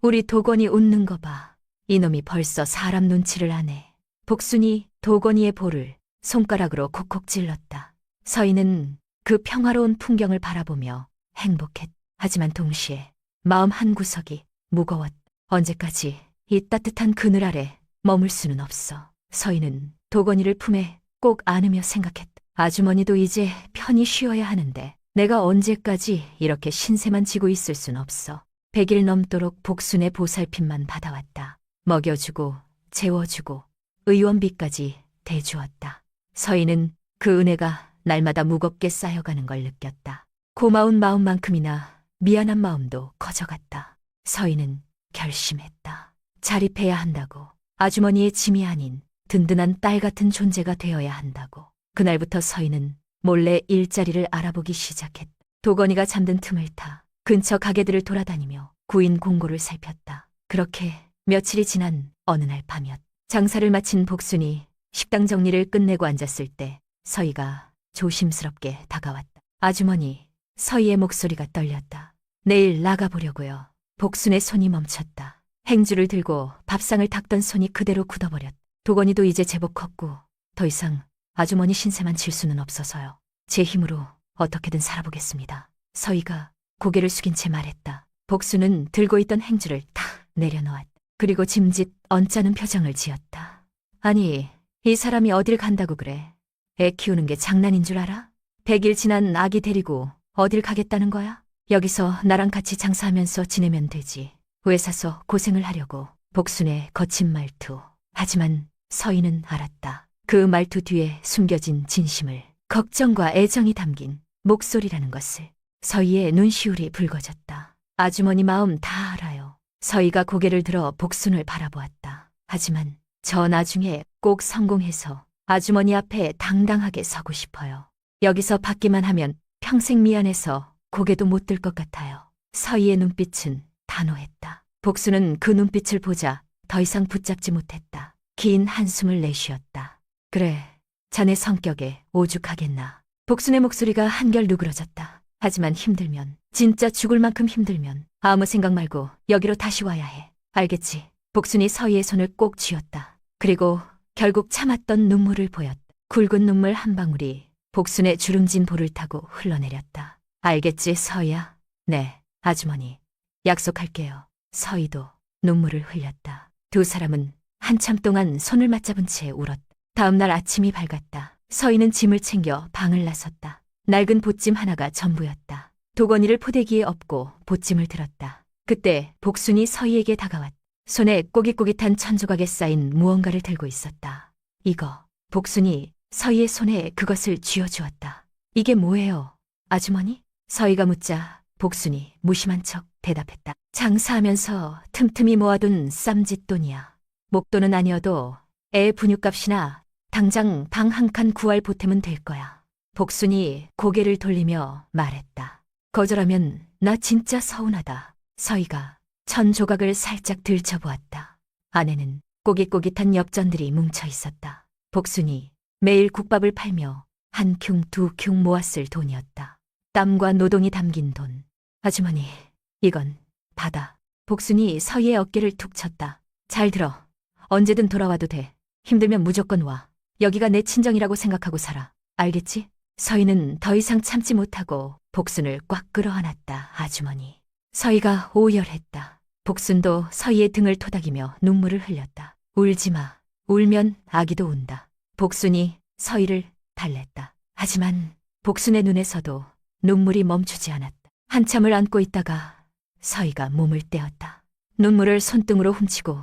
우리 도건이 웃는 거 봐. 이놈이 벌써 사람 눈치를 아네. 복순이 도건이의 볼을 손가락으로 콕콕 찔렀다. 서희는 그 평화로운 풍경을 바라보며 행복했다. 하지만 동시에 마음 한구석이 무거웠다. 언제까지 이 따뜻한 그늘 아래 머물 수는 없어. 서희는 도건이를 품에 꼭 안으며 생각했다. 아주머니도 이제 편히 쉬어야 하는데 내가 언제까지 이렇게 신세만 지고 있을 순 없어. 100일 넘도록 복순의 보살핌만 받아왔다. 먹여주고 재워주고 의원비까지 대주었다. 서희는 그 은혜가 날마다 무겁게 쌓여가는 걸 느꼈다. 고마운 마음만큼이나 미안한 마음도 커져갔다. 서희는 결심했다. 자립해야 한다고. 아주머니의 짐이 아닌 든든한 딸 같은 존재가 되어야 한다고. 그날부터 서희는 몰래 일자리를 알아보기 시작했다. 도건이가 잠든 틈을 타 근처 가게들을 돌아다니며 구인 공고를 살폈다. 그렇게 며칠이 지난 어느 날 밤이었다. 장사를 마친 복순이 식당 정리를 끝내고 앉았을 때 서희가 조심스럽게 다가왔다. 아주머니, 서희의 목소리가 떨렸다. 내일 나가보려고요. 복순의 손이 멈췄다. 행주를 들고 밥상을 닦던 손이 그대로 굳어버렸다. 도건이도 이제 제법 컸고 더 이상 아주머니 신세만 질 수는 없어서요. 제 힘으로 어떻게든 살아보겠습니다. 서희가 고개를 숙인 채 말했다. 복순은 들고 있던 행주를 탁 내려놓았다. 그리고 짐짓 언짢은 표정을 지었다. 아니, 이 사람이 어딜 간다고 그래? 애 키우는 게 장난인 줄 알아? 100일 지난 아기 데리고 어딜 가겠다는 거야? 여기서 나랑 같이 장사하면서 지내면 되지. 왜 사서 고생을 하려고. 복순의 거친 말투. 하지만 서희는 알았다. 그 말투 뒤에 숨겨진 진심을. 걱정과 애정이 담긴 목소리라는 것을. 서희의 눈시울이 붉어졌다. 아주머니 마음 다 알아요. 서희가 고개를 들어 복순을 바라보았다. 하지만 저 나중에 꼭 성공해서 아주머니 앞에 당당하게 서고 싶어요. 여기서 받기만 하면 평생 미안해서 고개도 못 들 것 같아요. 서희의 눈빛은 단호했다. 복순은 그 눈빛을 보자 더 이상 붙잡지 못했다. 긴 한숨을 내쉬었다. 그래, 자네 성격에 오죽하겠나. 복순의 목소리가 한결 누그러졌다. 하지만 힘들면, 진짜 죽을 만큼 힘들면 아무 생각 말고 여기로 다시 와야 해. 알겠지? 복순이 서희의 손을 꼭 쥐었다. 그리고 결국 참았던 눈물을 보였다. 굵은 눈물 한 방울이 복순의 주름진 볼을 타고 흘러내렸다. 알겠지, 서희야? 네, 아주머니. 약속할게요. 서희도 눈물을 흘렸다. 두 사람은 한참 동안 손을 맞잡은 채 울었다. 다음 날 아침이 밝았다. 서희는 짐을 챙겨 방을 나섰다. 낡은 보찜 하나가 전부였다. 도건이를 포대기에 엎고 보찜을 들었다. 그때 복순이 서희에게 다가왔다. 손에 꼬깃꼬깃한 천조각에 쌓인 무언가를 들고 있었다. 이거. 복순이 서희의 손에 그것을 쥐어주었다. 이게 뭐예요, 아주머니? 서희가 묻자 복순이 무심한 척 대답했다. 장사하면서 틈틈이 모아둔 쌈짓돈이야. 목돈은 아니어도 애 분유값이나 당장 방 한 칸 구할 보탬은 될 거야. 복순이 고개를 돌리며 말했다. 거절하면 나 진짜 서운하다. 서희가 천조각을 살짝 들춰보았다. 안에는 꼬깃꼬깃한 엽전들이 뭉쳐 있었다. 복순이 매일 국밥을 팔며 한 큐, 두 큐 모았을 돈이었다. 땀과 노동이 담긴 돈. 아주머니, 이건 받아. 복순이 서희의 어깨를 툭 쳤다. 잘 들어. 언제든 돌아와도 돼. 힘들면 무조건 와. 여기가 내 친정이라고 생각하고 살아. 알겠지? 서희는 더 이상 참지 못하고 복순을 꽉 끌어안았다. 아주머니. 서희가 오열했다. 복순도 서희의 등을 토닥이며 눈물을 흘렸다. 울지 마. 울면 아기도 운다. 복순이 서희를 달랬다. 하지만 복순의 눈에서도 눈물이 멈추지 않았다. 한참을 안고 있다가 서희가 몸을 떼었다. 눈물을 손등으로 훔치고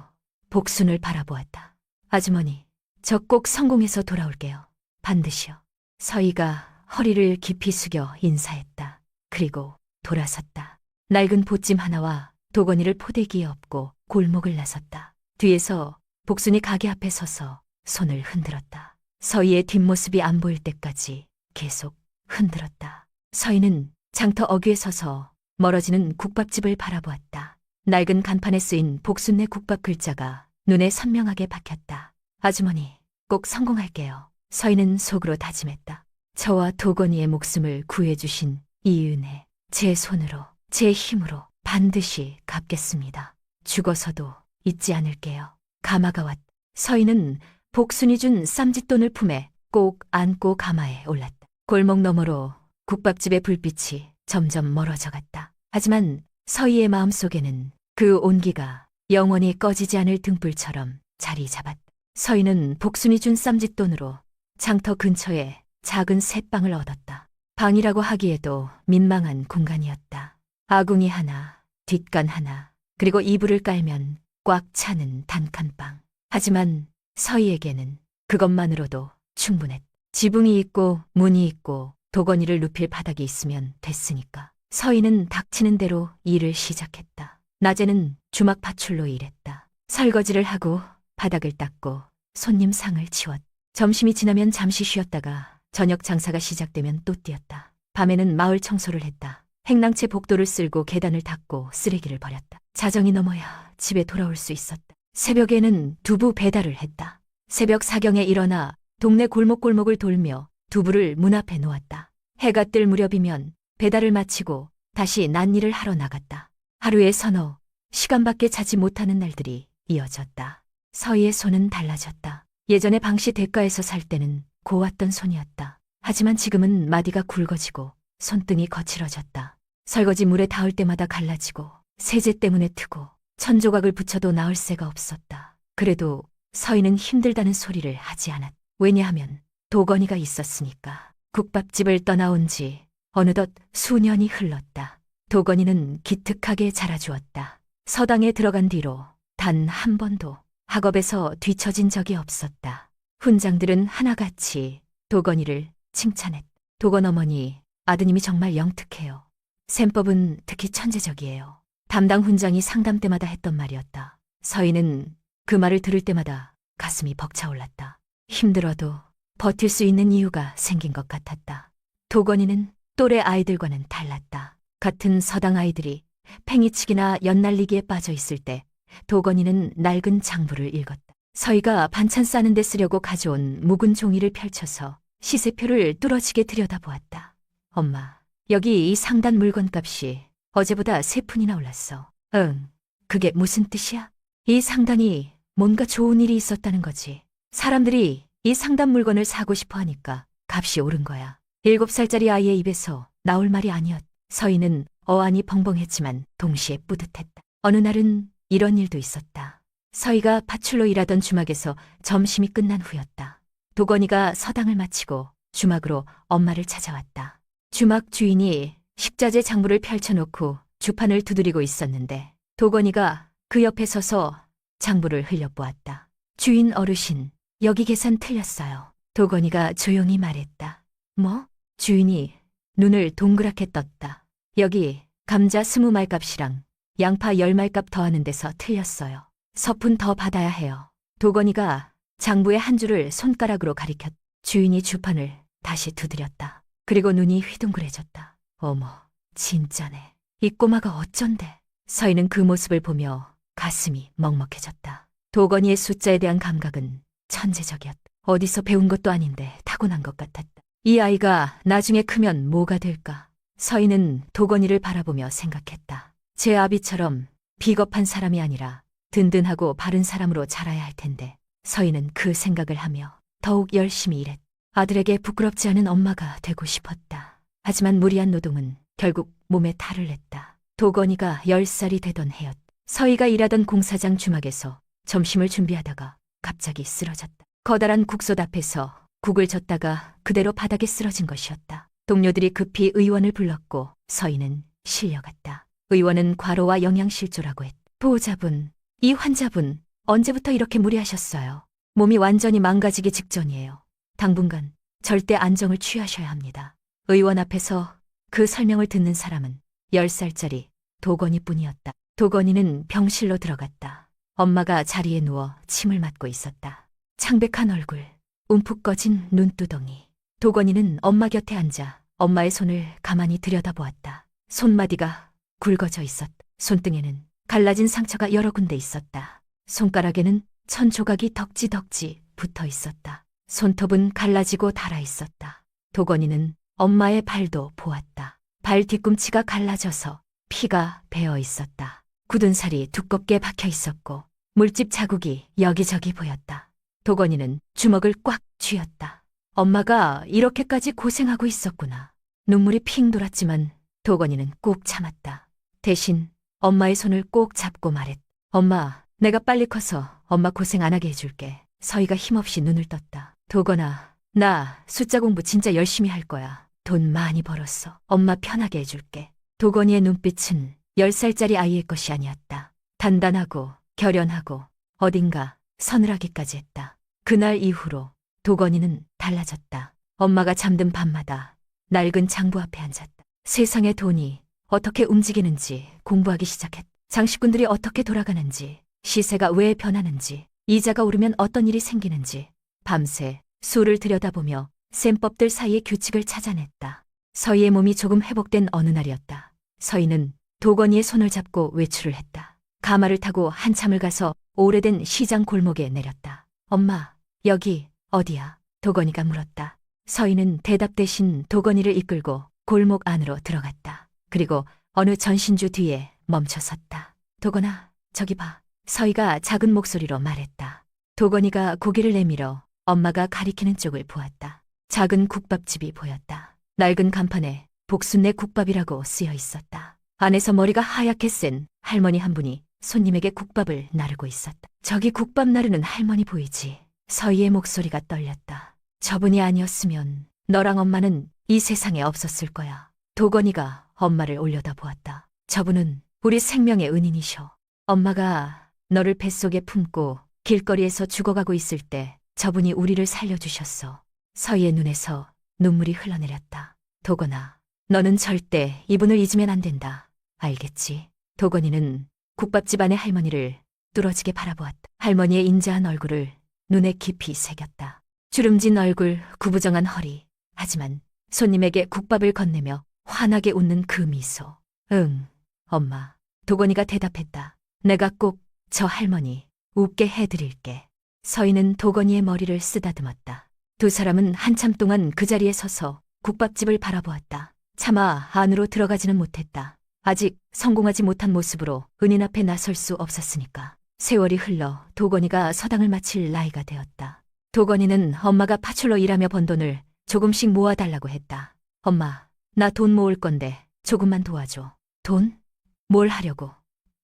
복순을 바라보았다. 아주머니, 저 꼭 성공해서 돌아올게요. 반드시요. 서희가 허리를 깊이 숙여 인사했다. 그리고 돌아섰다. 낡은 보찜 하나와 도건이를 포대기에 엎고 골목을 나섰다. 뒤에서 복순이 가게 앞에 서서 손을 흔들었다. 서희의 뒷모습이 안 보일 때까지 계속 흔들었다. 서희는 장터 어귀에 서서 멀어지는 국밥집을 바라보았다. 낡은 간판에 쓰인 복순네 국밥 글자가 눈에 선명하게 박혔다. 아주머니, 꼭 성공할게요. 서희는 속으로 다짐했다. 저와 도건이의 목숨을 구해주신 이 은혜, 제 손으로, 제 힘으로 반드시 갚겠습니다. 죽어서도 잊지 않을게요. 가마가 왔다. 서희는 복순이 준 쌈짓돈을 품에 꼭 안고 가마에 올랐다. 골목 너머로 국밥집의 불빛이 점점 멀어져 갔다. 하지만 서희의 마음속에는 그 온기가 영원히 꺼지지 않을 등불처럼 자리 잡았다. 서희는 복순이 준 쌈짓돈으로 장터 근처에 작은 셋방을 얻었다. 방이라고 하기에도 민망한 공간이었다. 아궁이 하나, 뒷간 하나, 그리고 이불을 깔면 꽉 차는 단칸방. 하지만 서희에게는 그것만으로도 충분했다. 지붕이 있고 문이 있고 도건이를 눕힐 바닥이 있으면 됐으니까. 서희는 닥치는 대로 일을 시작했다. 낮에는 주막 밧줄로 일했다. 설거지를 하고 바닥을 닦고 손님 상을 치웠다. 점심이 지나면 잠시 쉬었다가 저녁 장사가 시작되면 또 뛰었다. 밤에는 마을 청소를 했다. 행랑채 복도를 쓸고 계단을 닦고 쓰레기를 버렸다. 자정이 넘어야 집에 돌아올 수 있었다. 새벽에는 두부 배달을 했다. 새벽 4경에 일어나 동네 골목골목을 돌며 두부를 문 앞에 놓았다. 해가 뜰 무렵이면 배달을 마치고 다시 낫일을 하러 나갔다. 하루에 서너 시간밖에 자지 못하는 날들이 이어졌다. 서희의 손은 달라졌다. 예전에 방시 대가에서 살 때는 고왔던 손이었다. 하지만 지금은 마디가 굵어지고 손등이 거칠어졌다. 설거지 물에 닿을 때마다 갈라지고 세제 때문에 트고 천조각을 붙여도 나을 새가 없었다. 그래도 서희는 힘들다는 소리를 하지 않았다. 왜냐하면 도건이가 있었으니까. 국밥집을 떠나온 지 어느덧 수년이 흘렀다. 도건이는 기특하게 자라주었다. 서당에 들어간 뒤로 단 한 번도 학업에서 뒤처진 적이 없었다. 훈장들은 하나같이 도건이를 칭찬했다. 도건 어머니, 아드님이 정말 영특해요. 셈법은 특히 천재적이에요. 담당 훈장이 상담 때마다 했던 말이었다. 서희는 그 말을 들을 때마다 가슴이 벅차올랐다. 힘들어도 버틸 수 있는 이유가 생긴 것 같았다. 도건이는 또래 아이들과는 달랐다. 같은 서당 아이들이 팽이치기나 연날리기에 빠져 있을 때 도건이는 낡은 장부를 읽었다. 서희가 반찬 싸는 데 쓰려고 가져온 묵은 종이를 펼쳐서 시세표를 뚫어지게 들여다보았다. 엄마, 여기 이 상단 물건값이 어제보다 3푼이나 올랐어. 응, 그게 무슨 뜻이야? 이 상단이 뭔가 좋은 일이 있었다는 거지. 사람들이 이 상단 물건을 사고 싶어 하니까 값이 오른 거야. 7살짜리 아이의 입에서 나올 말이 아니었다. 서희는 어안이 벙벙했지만 동시에 뿌듯했다. 어느 날은 이런 일도 있었다. 서희가 밧줄로 일하던 주막에서 점심이 끝난 후였다. 도건이가 서당을 마치고 주막으로 엄마를 찾아왔다. 주막 주인이 식자재 장부를 펼쳐놓고 주판을 두드리고 있었는데 도건이가 그 옆에 서서 장부를 흘려보았다. 주인 어르신, 여기 계산 틀렸어요. 도건이가 조용히 말했다. 뭐? 주인이 눈을 동그랗게 떴다. 여기 감자 20말값이랑 양파 10말값 더하는 데서 틀렸어요. 서푼 더 받아야 해요. 도건이가 장부의 한 줄을 손가락으로 가리켰다. 주인이 주판을 다시 두드렸다. 그리고 눈이 휘둥그레졌다. 어머, 진짜네. 이 꼬마가 어쩐데. 서희는 그 모습을 보며 가슴이 먹먹해졌다. 도건이의 숫자에 대한 감각은 천재적이었다. 어디서 배운 것도 아닌데 타고난 것 같았다. 이 아이가 나중에 크면 뭐가 될까? 서희는 도건이를 바라보며 생각했다. 제 아비처럼 비겁한 사람이 아니라 든든하고 바른 사람으로 자라야 할 텐데 서희는 그 생각을 하며 더욱 열심히 일했다. 아들에게 부끄럽지 않은 엄마가 되고 싶었다. 하지만 무리한 노동은 결국 몸에 탈을 냈다. 도건이가 10살이 되던 해였다. 서희가 일하던 공사장 주막에서 점심을 준비하다가 갑자기 쓰러졌다. 커다란 국솥 앞에서 국을 젓다가 그대로 바닥에 쓰러진 것이었다. 동료들이 급히 의원을 불렀고 서희는 실려갔다. 의원은 과로와 영양실조라고 했다. 보호자분, 이 환자분 언제부터 이렇게 무리하셨어요? 몸이 완전히 망가지기 직전이에요. 당분간 절대 안정을 취하셔야 합니다. 의원 앞에서 그 설명을 듣는 사람은 10살짜리 도건이뿐이었다. 도건이는 병실로 들어갔다. 엄마가 자리에 누워 침을 맞고 있었다. 창백한 얼굴, 움푹 꺼진 눈두덩이. 도건이는 엄마 곁에 앉아 엄마의 손을 가만히 들여다보았다. 손마디가 굵어져 있었다. 손등에는 갈라진 상처가 여러 군데 있었다. 손가락에는 천 조각이 덕지덕지 붙어 있었다. 손톱은 갈라지고 닳아 있었다. 도건이는 엄마의 발도 보았다. 발 뒤꿈치가 갈라져서 피가 배어 있었다. 굳은 살이 두껍게 박혀 있었고 물집 자국이 여기저기 보였다. 도건이는 주먹을 꽉 쥐었다. 엄마가 이렇게까지 고생하고 있었구나. 눈물이 핑 돌았지만 도건이는 꾹 참았다. 대신 엄마의 손을 꼭 잡고 말했다. 엄마, 내가 빨리 커서 엄마 고생 안 하게 해줄게. 서희가 힘없이 눈을 떴다. 도건아, 나 숫자 공부 진짜 열심히 할 거야. 돈 많이 벌었어. 엄마 편하게 해줄게. 도건이의 눈빛은 10살짜리 아이의 것이 아니었다. 단단하고 결연하고 어딘가 서늘하기까지 했다. 그날 이후로 도건이는 달라졌다. 엄마가 잠든 밤마다 낡은 장부 앞에 앉았다. 세상의 돈이 어떻게 움직이는지 공부하기 시작했다. 장식꾼들이 어떻게 돌아가는지, 시세가 왜 변하는지, 이자가 오르면 어떤 일이 생기는지 밤새 수를 들여다보며 셈법들 사이의 규칙을 찾아냈다. 서희의 몸이 조금 회복된 어느 날이었다. 서희는 도건이의 손을 잡고 외출을 했다. 가마를 타고 한참을 가서 오래된 시장 골목에 내렸다. 엄마, 여기 어디야? 도건이가 물었다. 서희는 대답 대신 도건이를 이끌고 골목 안으로 들어갔다. 그리고 어느 전신주 뒤에 멈춰섰다. 도건아, 저기 봐. 서희가 작은 목소리로 말했다. 도건이가 고개를 내밀어 엄마가 가리키는 쪽을 보았다. 작은 국밥집이 보였다. 낡은 간판에 복순내 국밥이라고 쓰여 있었다. 안에서 머리가 하얗게 센 할머니 한 분이 손님에게 국밥을 나르고 있었다. 저기 국밥 나르는 할머니 보이지? 서희의 목소리가 떨렸다. 저분이 아니었으면 너랑 엄마는 이 세상에 없었을 거야. 도건이가 엄마를 올려다보았다. 저분은 우리 생명의 은인이셔. 엄마가 너를 뱃속에 품고 길거리에서 죽어가고 있을 때 저분이 우리를 살려주셨어. 서희의 눈에서 눈물이 흘러내렸다. 도건아, 너는 절대 이분을 잊으면 안 된다. 알겠지? 도건이는 국밥집 안의 할머니를 뚫어지게 바라보았다. 할머니의 인자한 얼굴을 눈에 깊이 새겼다. 주름진 얼굴, 구부정한 허리. 하지만 손님에게 국밥을 건네며 환하게 웃는 그 미소. 응, 엄마. 도건이가 대답했다. 내가 꼭 저 할머니 웃게 해드릴게. 서인은 도건이의 머리를 쓰다듬었다. 두 사람은 한참 동안 그 자리에 서서 국밥집을 바라보았다. 차마 안으로 들어가지는 못했다. 아직 성공하지 못한 모습으로 은인 앞에 나설 수 없었으니까. 세월이 흘러 도건이가 서당을 마칠 나이가 되었다. 도건이는 엄마가 파출로 일하며 번 돈을 조금씩 모아달라고 했다. 엄마, 나 돈 모을 건데 조금만 도와줘. 돈? 뭘 하려고?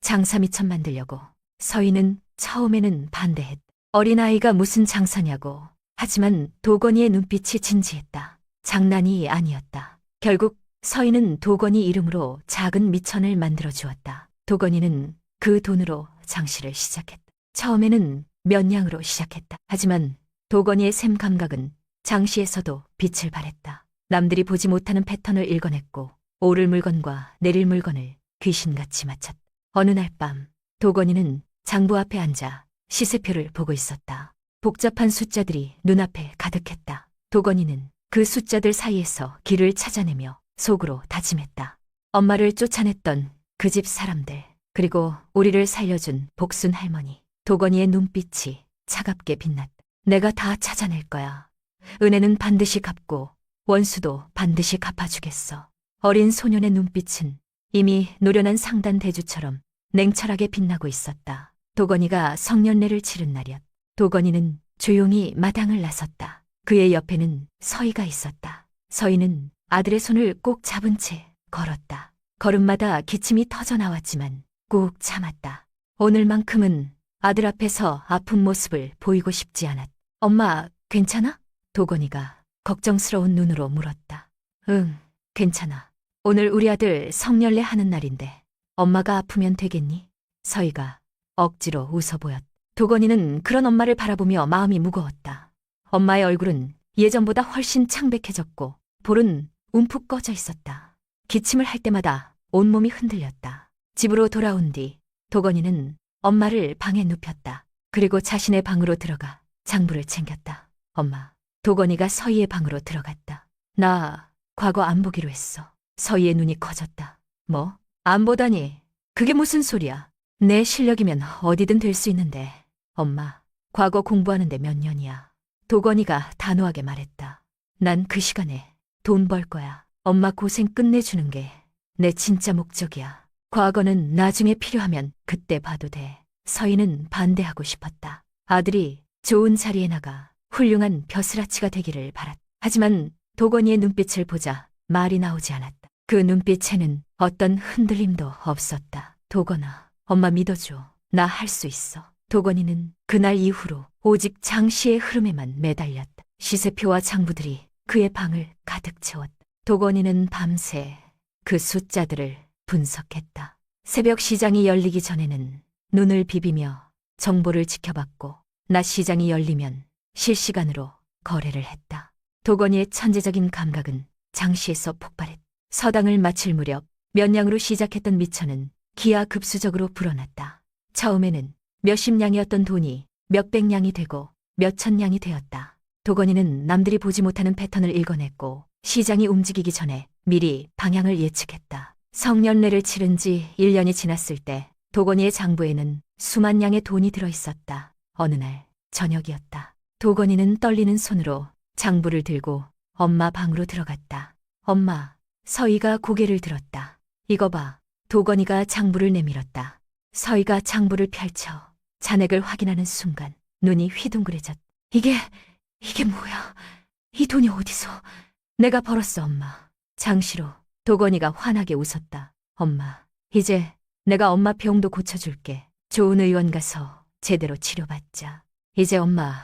장사 미천 만들려고. 서인은 처음에는 반대했다. 어린아이가 무슨 장사냐고. 하지만 도건이의 눈빛이 진지했다. 장난이 아니었다. 결국 서인은 도건이 이름으로 작은 미천을 만들어 주었다. 도건이는 그 돈으로 장시를 시작했다. 처음에는 몇 냥으로 시작했다. 하지만 도건이의 셈 감각은 장시에서도 빛을 발했다. 남들이 보지 못하는 패턴을 읽어냈고 오를 물건과 내릴 물건을 귀신같이 맞췄다. 어느 날 밤 도건이는 장부 앞에 앉아 시세표를 보고 있었다. 복잡한 숫자들이 눈앞에 가득했다. 도건이는 그 숫자들 사이에서 길을 찾아내며 속으로 다짐했다. 엄마를 쫓아냈던 그 집 사람들, 그리고 우리를 살려준 복순 할머니. 도건이의 눈빛이 차갑게 빛났다. 내가 다 찾아낼 거야. 은혜는 반드시 갚고 원수도 반드시 갚아주겠어. 어린 소년의 눈빛은 이미 노련한 상단 대주처럼 냉철하게 빛나고 있었다. 도건이가 성년례를 치른 날이었다. 도건이는 조용히 마당을 나섰다. 그의 옆에는 서희가 있었다. 서희는 아들의 손을 꼭 잡은 채 걸었다. 걸음마다 기침이 터져 나왔지만 꾹 참았다. 오늘만큼은 아들 앞에서 아픈 모습을 보이고 싶지 않았다. 엄마, 괜찮아? 도건이가 걱정스러운 눈으로 물었다. 응, 괜찮아. 오늘 우리 아들 성년례 하는 날인데 엄마가 아프면 되겠니? 서희가 억지로 웃어 보였다. 도건이는 그런 엄마를 바라보며 마음이 무거웠다. 엄마의 얼굴은 예전보다 훨씬 창백해졌고 볼은 움푹 꺼져 있었다. 기침을 할 때마다 온몸이 흔들렸다. 집으로 돌아온 뒤 도건이는 엄마를 방에 눕혔다. 그리고 자신의 방으로 들어가 장부를 챙겼다. 엄마, 도건이가 서희의 방으로 들어갔다. 나 과거 안 보기로 했어. 서희의 눈이 커졌다. 뭐? 안 보다니. 그게 무슨 소리야. 내 실력이면 어디든 될 수 있는데. 엄마, 과거 공부하는데 몇 년이야. 도건이가 단호하게 말했다. 난 그 시간에 돈 벌 거야. 엄마 고생 끝내주는 게 내 진짜 목적이야. 과거는 나중에 필요하면 그때 봐도 돼. 서희는 반대하고 싶었다. 아들이 좋은 자리에 나가 훌륭한 벼슬아치가 되기를 바랐다. 하지만 도건이의 눈빛을 보자 말이 나오지 않았다. 그 눈빛에는 어떤 흔들림도 없었다. 도건아, 엄마 믿어줘. 나 할 수 있어. 도건이는 그날 이후로 오직 장시의 흐름에만 매달렸다. 시세표와 장부들이 그의 방을 가득 채웠다. 도건이는 밤새 그 숫자들을 분석했다. 새벽 시장이 열리기 전에는 눈을 비비며 정보를 지켜봤고 낮 시장이 열리면 실시간으로 거래를 했다. 도건이의 천재적인 감각은 장시에서 폭발했다. 서당을 마칠 무렵 몇 냥으로 시작했던 미천은 기하급수적으로 불어났다. 처음에는 몇십 냥이었던 돈이 몇백 냥이 되고 몇천 냥이 되었다. 도건이는 남들이 보지 못하는 패턴을 읽어냈고 시장이 움직이기 전에 미리 방향을 예측했다. 성년례를 치른 지 1년이 지났을 때 도건이의 장부에는 수만 냥의 돈이 들어있었다. 어느 날 저녁이었다. 도건이는 떨리는 손으로 장부를 들고 엄마 방으로 들어갔다. 엄마, 서희가 고개를 들었다. 이거 봐. 도건이가 장부를 내밀었다. 서희가 장부를 펼쳐 잔액을 확인하는 순간 눈이 휘둥그레졌다. 이게 뭐야? 이 돈이 어디서? 내가 벌었어, 엄마. 장시로 도건이가 환하게 웃었다. 엄마, 이제 내가 엄마 병도 고쳐줄게. 좋은 의원 가서 제대로 치료받자. 이제 엄마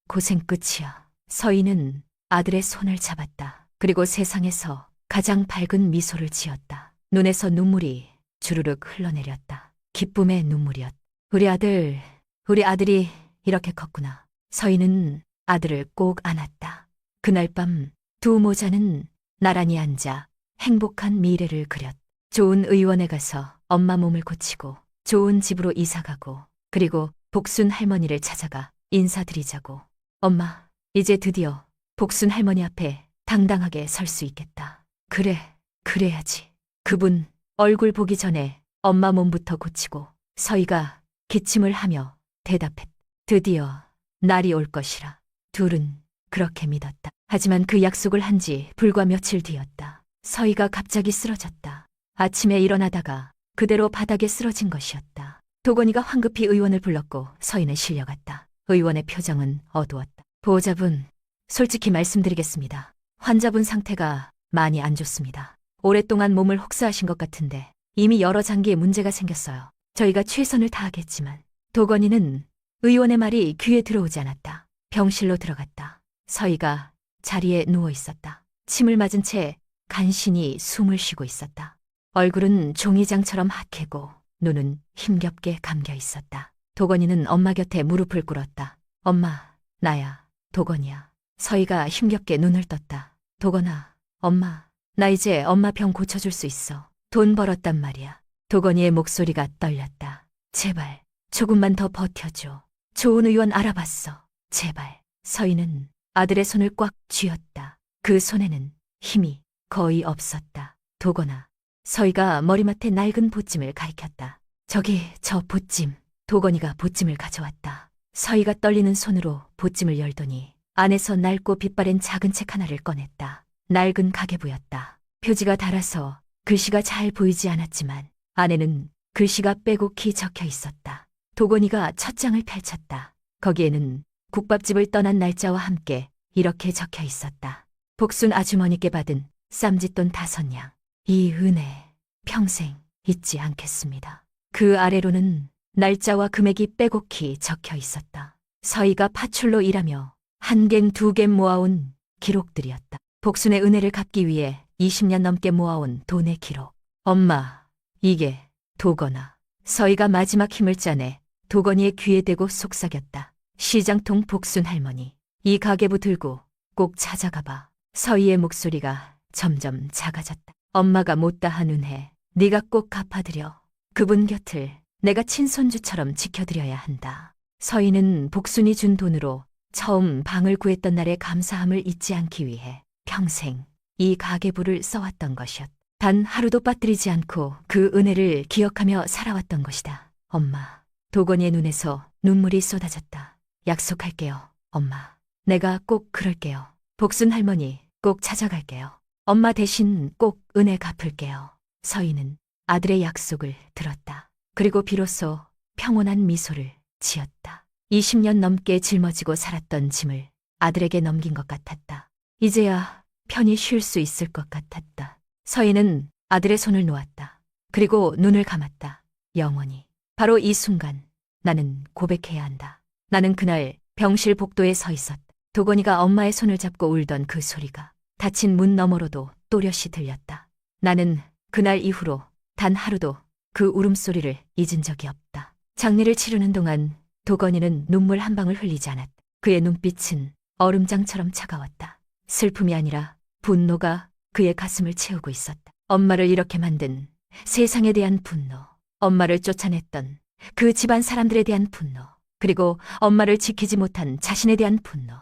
고생 끝이야. 서희는 아들의 손을 잡았다. 그리고 세상에서 가장 밝은 미소를 지었다. 눈에서 눈물이 주르륵 흘러내렸다. 기쁨의 눈물이었다. 우리 아들이 이렇게 컸구나. 서희는 아들을 꼭 안았다. 그날 밤 두 모자는 나란히 앉아 행복한 미래를 그렸다. 좋은 의원에 가서 엄마 몸을 고치고 좋은 집으로 이사가고 그리고 복순 할머니를 찾아가 인사드리자고. 엄마, 이제 드디어 복순 할머니 앞에 당당하게 설 수 있겠다. 그래, 그래야지. 그분 얼굴 보기 전에 엄마 몸부터 고치고 서희가 기침을 하며 대답했다. 드디어 날이 올 것이라. 둘은 그렇게 믿었다. 하지만 그 약속을 한 지 불과 며칠 뒤였다. 서희가 갑자기 쓰러졌다. 아침에 일어나다가 그대로 바닥에 쓰러진 것이었다. 도건이가 황급히 의원을 불렀고 서희는 실려갔다. 의원의 표정은 어두웠다. 보호자분, 솔직히 말씀드리겠습니다. 환자분 상태가 많이 안 좋습니다. 오랫동안 몸을 혹사하신 것 같은데 이미 여러 장기에 문제가 생겼어요. 저희가 최선을 다하겠지만. 도건이는 의원의 말이 귀에 들어오지 않았다. 병실로 들어갔다. 서희가 자리에 누워 있었다. 침을 맞은 채 간신히 숨을 쉬고 있었다. 얼굴은 종이장처럼 하얗고 눈은 힘겹게 감겨 있었다. 도건이는 엄마 곁에 무릎을 꿇었다. 엄마, 나야, 도건이야. 서희가 힘겹게 눈을 떴다. 도건아, 엄마, 나 이제 엄마 병 고쳐줄 수 있어. 돈 벌었단 말이야. 도건이의 목소리가 떨렸다. 제발, 조금만 더 버텨줘. 좋은 의원 알아봤어. 제발. 서희는 아들의 손을 꽉 쥐었다. 그 손에는 힘이 거의 없었다. 도건아. 서희가 머리맡에 낡은 보찜을 가리켰다. 저기, 저 보찜. 도건이가 보찜을 가져왔다. 서희가 떨리는 손으로 보찜을 열더니 안에서 낡고 빛바랜 작은 책 하나를 꺼냈다. 낡은 가계부였다. 표지가 닳아서 글씨가 잘 보이지 않았지만 안에는 글씨가 빼곡히 적혀 있었다. 도건이가 첫 장을 펼쳤다. 거기에는 국밥집을 떠난 날짜와 함께 이렇게 적혀 있었다. 복순 아주머니께 받은 쌈짓돈 5냥. 이 은혜 평생 잊지 않겠습니다. 그 아래로는 날짜와 금액이 빼곡히 적혀 있었다. 서희가 파출로 일하며 한 갱, 2갱 모아온 기록들이었다. 복순의 은혜를 갚기 위해 20년 넘게 모아온 돈의 기록. 엄마, 이게 도건아. 서희가 마지막 힘을 짜내 도건이의 귀에 대고 속삭였다. 시장통 복순 할머니, 이 가계부 들고 꼭 찾아가봐. 서희의 목소리가 점점 작아졌다. 엄마가 못다한 은혜, 네가 꼭 갚아드려. 그분 곁을 내가 친손주처럼 지켜드려야 한다. 서희는 복순이 준 돈으로 처음 방을 구했던 날의 감사함을 잊지 않기 위해 평생 이 가계부를 써왔던 것이었다. 단 하루도 빠뜨리지 않고 그 은혜를 기억하며 살아왔던 것이다. 엄마. 도건이의 눈에서 눈물이 쏟아졌다. 약속할게요, 엄마. 내가 꼭 그럴게요. 복순 할머니 꼭 찾아갈게요. 엄마 대신 꼭 은혜 갚을게요. 서희는 아들의 약속을 들었다. 그리고 비로소 평온한 미소를 지었다. 20년 넘게 짊어지고 살았던 짐을 아들에게 넘긴 것 같았다. 이제야 편히 쉴 수 있을 것 같았다. 서희는 아들의 손을 놓았다. 그리고 눈을 감았다. 영원히. 바로 이 순간 나는 고백해야 한다. 나는 그날 병실 복도에 서 있었다. 도건이가 엄마의 손을 잡고 울던 그 소리가 닫힌 문 너머로도 또렷이 들렸다. 나는 그날 이후로 단 하루도 그 울음소리를 잊은 적이 없다. 장례를 치르는 동안 도건이는 눈물 한 방울 흘리지 않았다. 그의 눈빛은 얼음장처럼 차가웠다. 슬픔이 아니라 분노가 그의 가슴을 채우고 있었다. 엄마를 이렇게 만든 세상에 대한 분노, 엄마를 쫓아냈던 그 집안 사람들에 대한 분노, 그리고 엄마를 지키지 못한 자신에 대한 분노.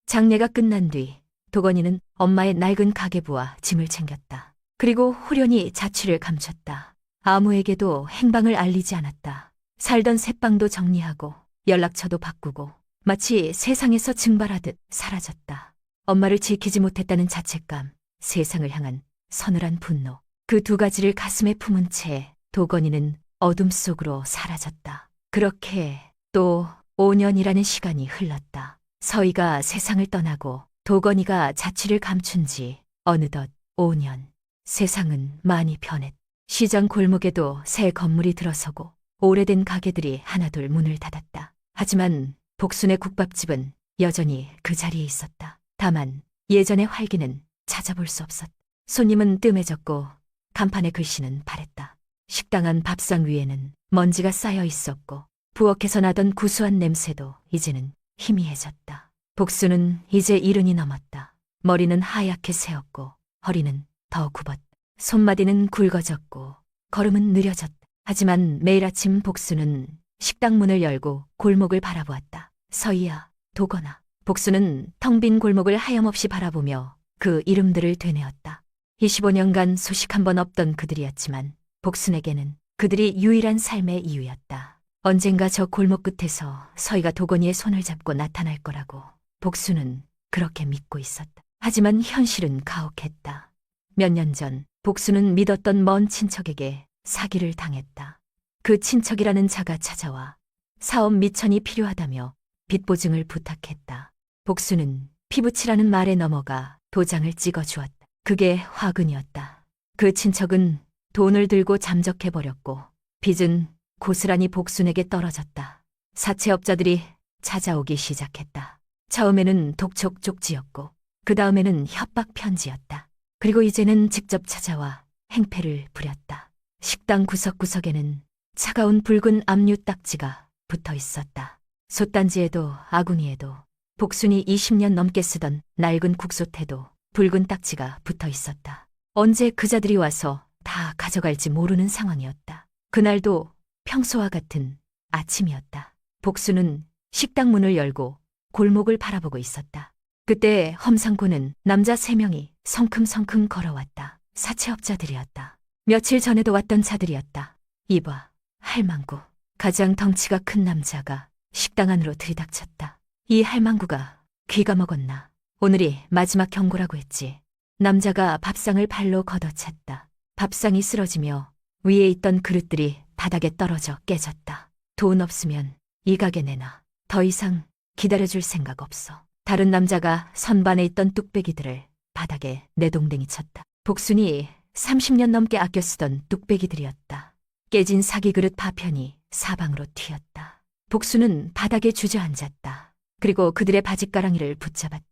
장례가 끝난 뒤 도건이는 엄마의 낡은 가계부와 짐을 챙겼다. 그리고 후련히 자취를 감췄다. 아무에게도 행방을 알리지 않았다. 살던 새방도 정리하고 연락처도 바꾸고 마치 세상에서 증발하듯 사라졌다. 엄마를 지키지 못했다는 자책감, 세상을 향한 서늘한 분노, 그 두 가지를 가슴에 품은 채 도건이는 어둠 속으로 사라졌다. 그렇게 또 5년이라는 시간이 흘렀다. 서희가 세상을 떠나고 도건이가 자취를 감춘 지 어느덧 5년. 세상은 많이 변했다. 시장 골목에도 새 건물이 들어서고 오래된 가게들이 하나둘 문을 닫았다. 하지만 복순의 국밥집은 여전히 그 자리에 있었다. 다만 예전의 활기는 찾아볼 수 없었다. 손님은 뜸해졌고 간판의 글씨는 바랬다. 식당 안 밥상 위에는 먼지가 쌓여 있었고 부엌에서 나던 구수한 냄새도 이제는 희미해졌다. 복순은 이제 70이 넘었다. 머리는 하얗게 새었고 허리는 더 굽었다. 손마디는 굵어졌고 걸음은 느려졌다. 하지만 매일 아침 복수는 식당 문을 열고 골목을 바라보았다. 서희야, 도건아. 복수는 텅 빈 골목을 하염없이 바라보며 그 이름들을 되뇌었다. 25년간 소식 한 번 없던 그들이었지만 복순에게는 그들이 유일한 삶의 이유였다. 언젠가 저 골목 끝에서 서희가 도건이의 손을 잡고 나타날 거라고 복수는 그렇게 믿고 있었다. 하지만 현실은 가혹했다. 몇 년 전 복수는 믿었던 먼 친척에게 사기를 당했다. 그 친척이라는 자가 찾아와 사업 미천이 필요하다며 빚 보증을 부탁했다. 복수는 피부치라는 말에 넘어가 도장을 찍어주었다. 그게 화근이었다. 그 친척은 돈을 들고 잠적해버렸고 빚은 고스란히 복순에게 떨어졌다. 사채업자들이 찾아오기 시작했다. 처음에는 독촉 쪽지였고 그 다음에는 협박 편지였다. 그리고 이제는 직접 찾아와 행패를 부렸다. 식당 구석구석에는 차가운 붉은 압류 딱지가 붙어 있었다. 솥단지에도 아궁이에도 복순이 20년 넘게 쓰던 낡은 국솥에도 붉은 딱지가 붙어 있었다. 언제 그자들이 와서 다 가져갈지 모르는 상황이었다. 그날도 평소와 같은 아침이었다. 복순은 식당 문을 열고 골목을 바라보고 있었다. 그때 험상고는 남자 3명이 성큼성큼 걸어왔다. 사채업자들이었다. 며칠 전에도 왔던 자들이었다. 이봐, 할망구. 가장 덩치가 큰 남자가 식당 안으로 들이닥쳤다. 이 할망구가 귀가 먹었나? 오늘이 마지막 경고라고 했지. 남자가 밥상을 발로 걷어찼다. 밥상이 쓰러지며 위에 있던 그릇들이 바닥에 떨어져 깨졌다. 돈 없으면 이 가게 내놔. 더 이상 기다려줄 생각 없어. 다른 남자가 선반에 있던 뚝배기들을 바닥에 내동댕이 쳤다. 복순이 30년 넘게 아껴 쓰던 뚝배기들이었다. 깨진 사기 그릇 파편이 사방으로 튀었다. 복순은 바닥에 주저앉았다. 그리고 그들의 바짓가랑이를 붙잡았다.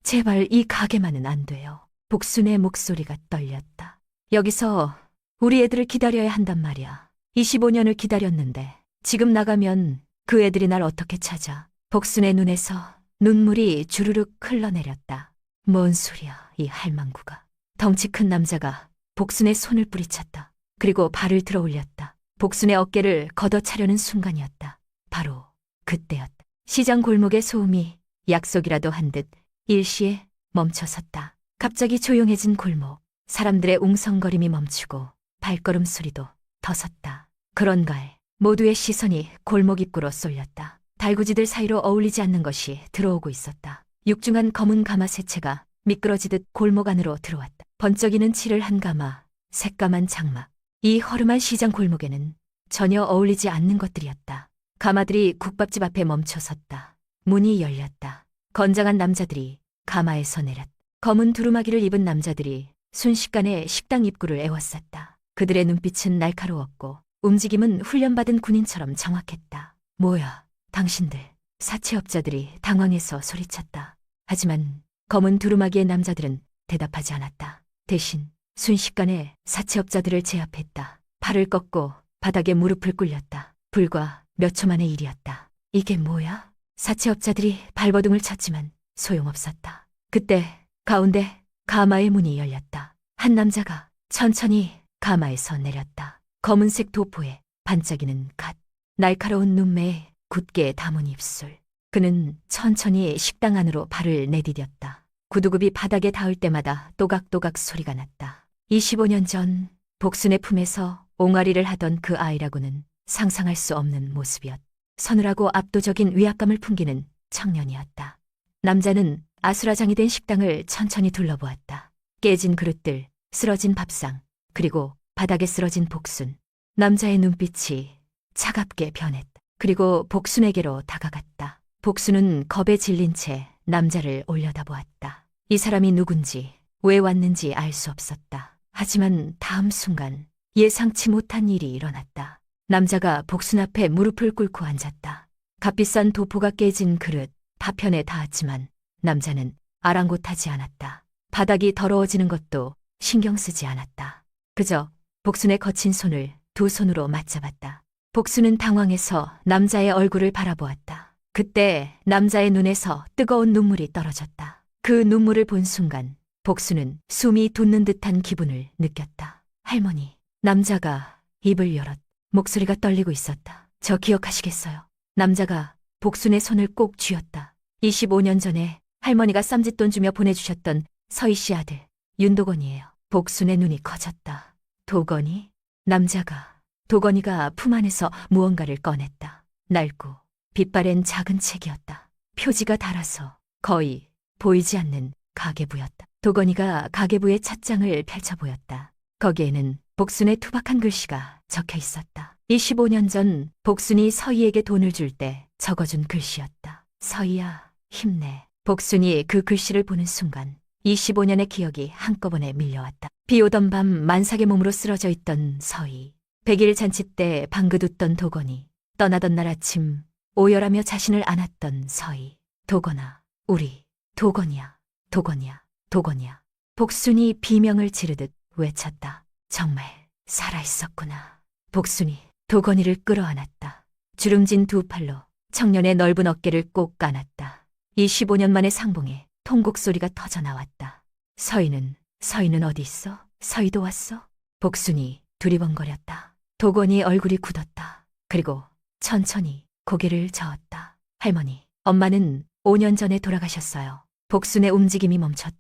제발 이 가게만은 안 돼요. 복순의 목소리가 떨렸다. 여기서 우리 애들을 기다려야 한단 말이야. 25년을 기다렸는데 지금 나가면 그 애들이 날 어떻게 찾아. 복순의 눈에서 눈물이 주르륵 흘러내렸다. 뭔 소리야, 이 할망구가. 덩치 큰 남자가 복순의 손을 뿌리쳤다. 그리고 발을 들어 올렸다. 복순의 어깨를 걷어차려는 순간이었다. 바로 그때였다. 시장 골목의 소음이 약속이라도 한 듯 일시에 멈춰섰다. 갑자기 조용해진 골목. 사람들의 웅성거림이 멈추고 발걸음 소리도 더섰다. 그런가에 모두의 시선이 골목 입구로 쏠렸다. 달구지들 사이로 어울리지 않는 것이 들어오고 있었다. 육중한 검은 가마 새채가 미끄러지듯 골목 안으로 들어왔다. 번쩍이는 칠을 한 가마, 새까만 장막. 이 허름한 시장 골목에는 전혀 어울리지 않는 것들이었다. 가마들이 국밥집 앞에 멈춰섰다. 문이 열렸다. 건장한 남자들이 가마에서 내렸다. 검은 두루마기를 입은 남자들이 순식간에 식당 입구를 에워쌌다. 그들의 눈빛은 날카로웠고 움직임은 훈련받은 군인처럼 정확했다. 뭐야, 당신들. 사채업자들이 당황해서 소리쳤다. 하지만 검은 두루마기의 남자들은 대답하지 않았다. 대신 순식간에 사채업자들을 제압했다. 팔을 꺾고 바닥에 무릎을 꿇렸다. 불과 몇 초 만의 일이었다. 이게 뭐야? 사채업자들이 발버둥을 쳤지만 소용없었다. 그때 가운데 가마의 문이 열렸다. 한 남자가 천천히 가마에서 내렸다. 검은색 도포에 반짝이는 갓. 날카로운 눈매에 굳게 담은 입술. 그는 천천히 식당 안으로 발을 내디뎠다. 구두굽이 바닥에 닿을 때마다 또각또각 소리가 났다. 25년 전 복순의 품에서 옹알이를 하던 그 아이라고는 상상할 수 없는 모습이었다. 서늘하고 압도적인 위압감을 풍기는 청년이었다. 남자는 아수라장이 된 식당을 천천히 둘러보았다. 깨진 그릇들, 쓰러진 밥상, 그리고 바닥에 쓰러진 복순. 남자의 눈빛이 차갑게 변했다. 그리고 복순에게로 다가갔다. 복순은 겁에 질린 채 남자를 올려다보았다. 이 사람이 누군지, 왜 왔는지 알 수 없었다. 하지만 다음 순간 예상치 못한 일이 일어났다. 남자가 복순 앞에 무릎을 꿇고 앉았다. 값비싼 도포가 깨진 그릇, 파편에 닿았지만 남자는 아랑곳하지 않았다. 바닥이 더러워지는 것도 신경 쓰지 않았다. 그저 복순의 거친 손을 두 손으로 맞잡았다. 복순은 당황해서 남자의 얼굴을 바라보았다. 그때 남자의 눈에서 뜨거운 눈물이 떨어졌다. 그 눈물을 본 순간 복수는 숨이 돋는 듯한 기분을 느꼈다. 할머니, 남자가 입을 열었. 목소리가 떨리고 있었다. 저 기억하시겠어요? 남자가 복순의 손을 꼭 쥐었다. 25년 전에 할머니가 쌈짓돈 주며 보내주셨던 서희 씨 아들 윤도건이에요. 복순의 눈이 커졌다. 도건이? 남자가 도건이가 품 안에서 무언가를 꺼냈다. 낡고 빛바랜 작은 책이었다. 표지가 달아서 거의 보이지 않는 가계부였다. 도건이가 가계부의 찻장을 펼쳐 보였다. 거기에는 복순의 투박한 글씨가 적혀 있었다. 25년 전 복순이 서희에게 돈을 줄 때 적어준 글씨였다. 서희야, 힘내. 복순이 그 글씨를 보는 순간 25년의 기억이 한꺼번에 밀려왔다. 비 오던 밤 만삭의 몸으로 쓰러져 있던 서희. 100일 잔치 때 방긋 웃던 도건이. 떠나던 날 아침 오열하며 자신을 안았던 서희. 도건아, 우리 도건이야. 도건이야. 도건이야. 복순이 비명을 지르듯 외쳤다. 정말 살아있었구나. 복순이 도건이를 끌어안았다. 주름진 두 팔로 청년의 넓은 어깨를 꼭 안았다. 25년 만의 상봉에 통곡 소리가 터져 나왔다. 서희는 어디 있어? 서희도 왔어? 복순이 두리번거렸다. 도건이 얼굴이 굳었다. 그리고 천천히 고개를 저었다. 할머니, 엄마는 5년 전에 돌아가셨어요. 복순의 움직임이 멈췄다.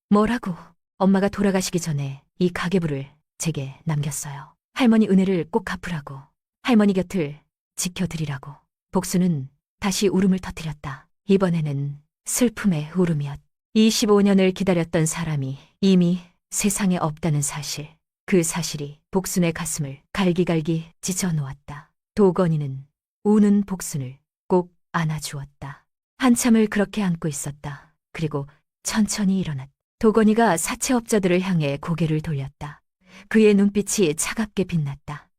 뭐라고? 엄마가 돌아가시기 전에 이 가계부를 제게 남겼어요. 할머니 은혜를 꼭 갚으라고. 할머니 곁을 지켜드리라고. 복순은 다시 울음을 터뜨렸다. 이번에는 슬픔의 울음이었다. 25년을 기다렸던 사람이 이미 세상에 없다는 사실. 그 사실이 복순의 가슴을 갈기갈기 찢어놓았다. 도건이는 우는 복순을 꼭 안아주었다. 한참을 그렇게 안고 있었다. 그리고 천천히 일어났다. 도건이가 사채업자들을 향해 고개를 돌렸다. 그의 눈빛이 차갑게 빛났다.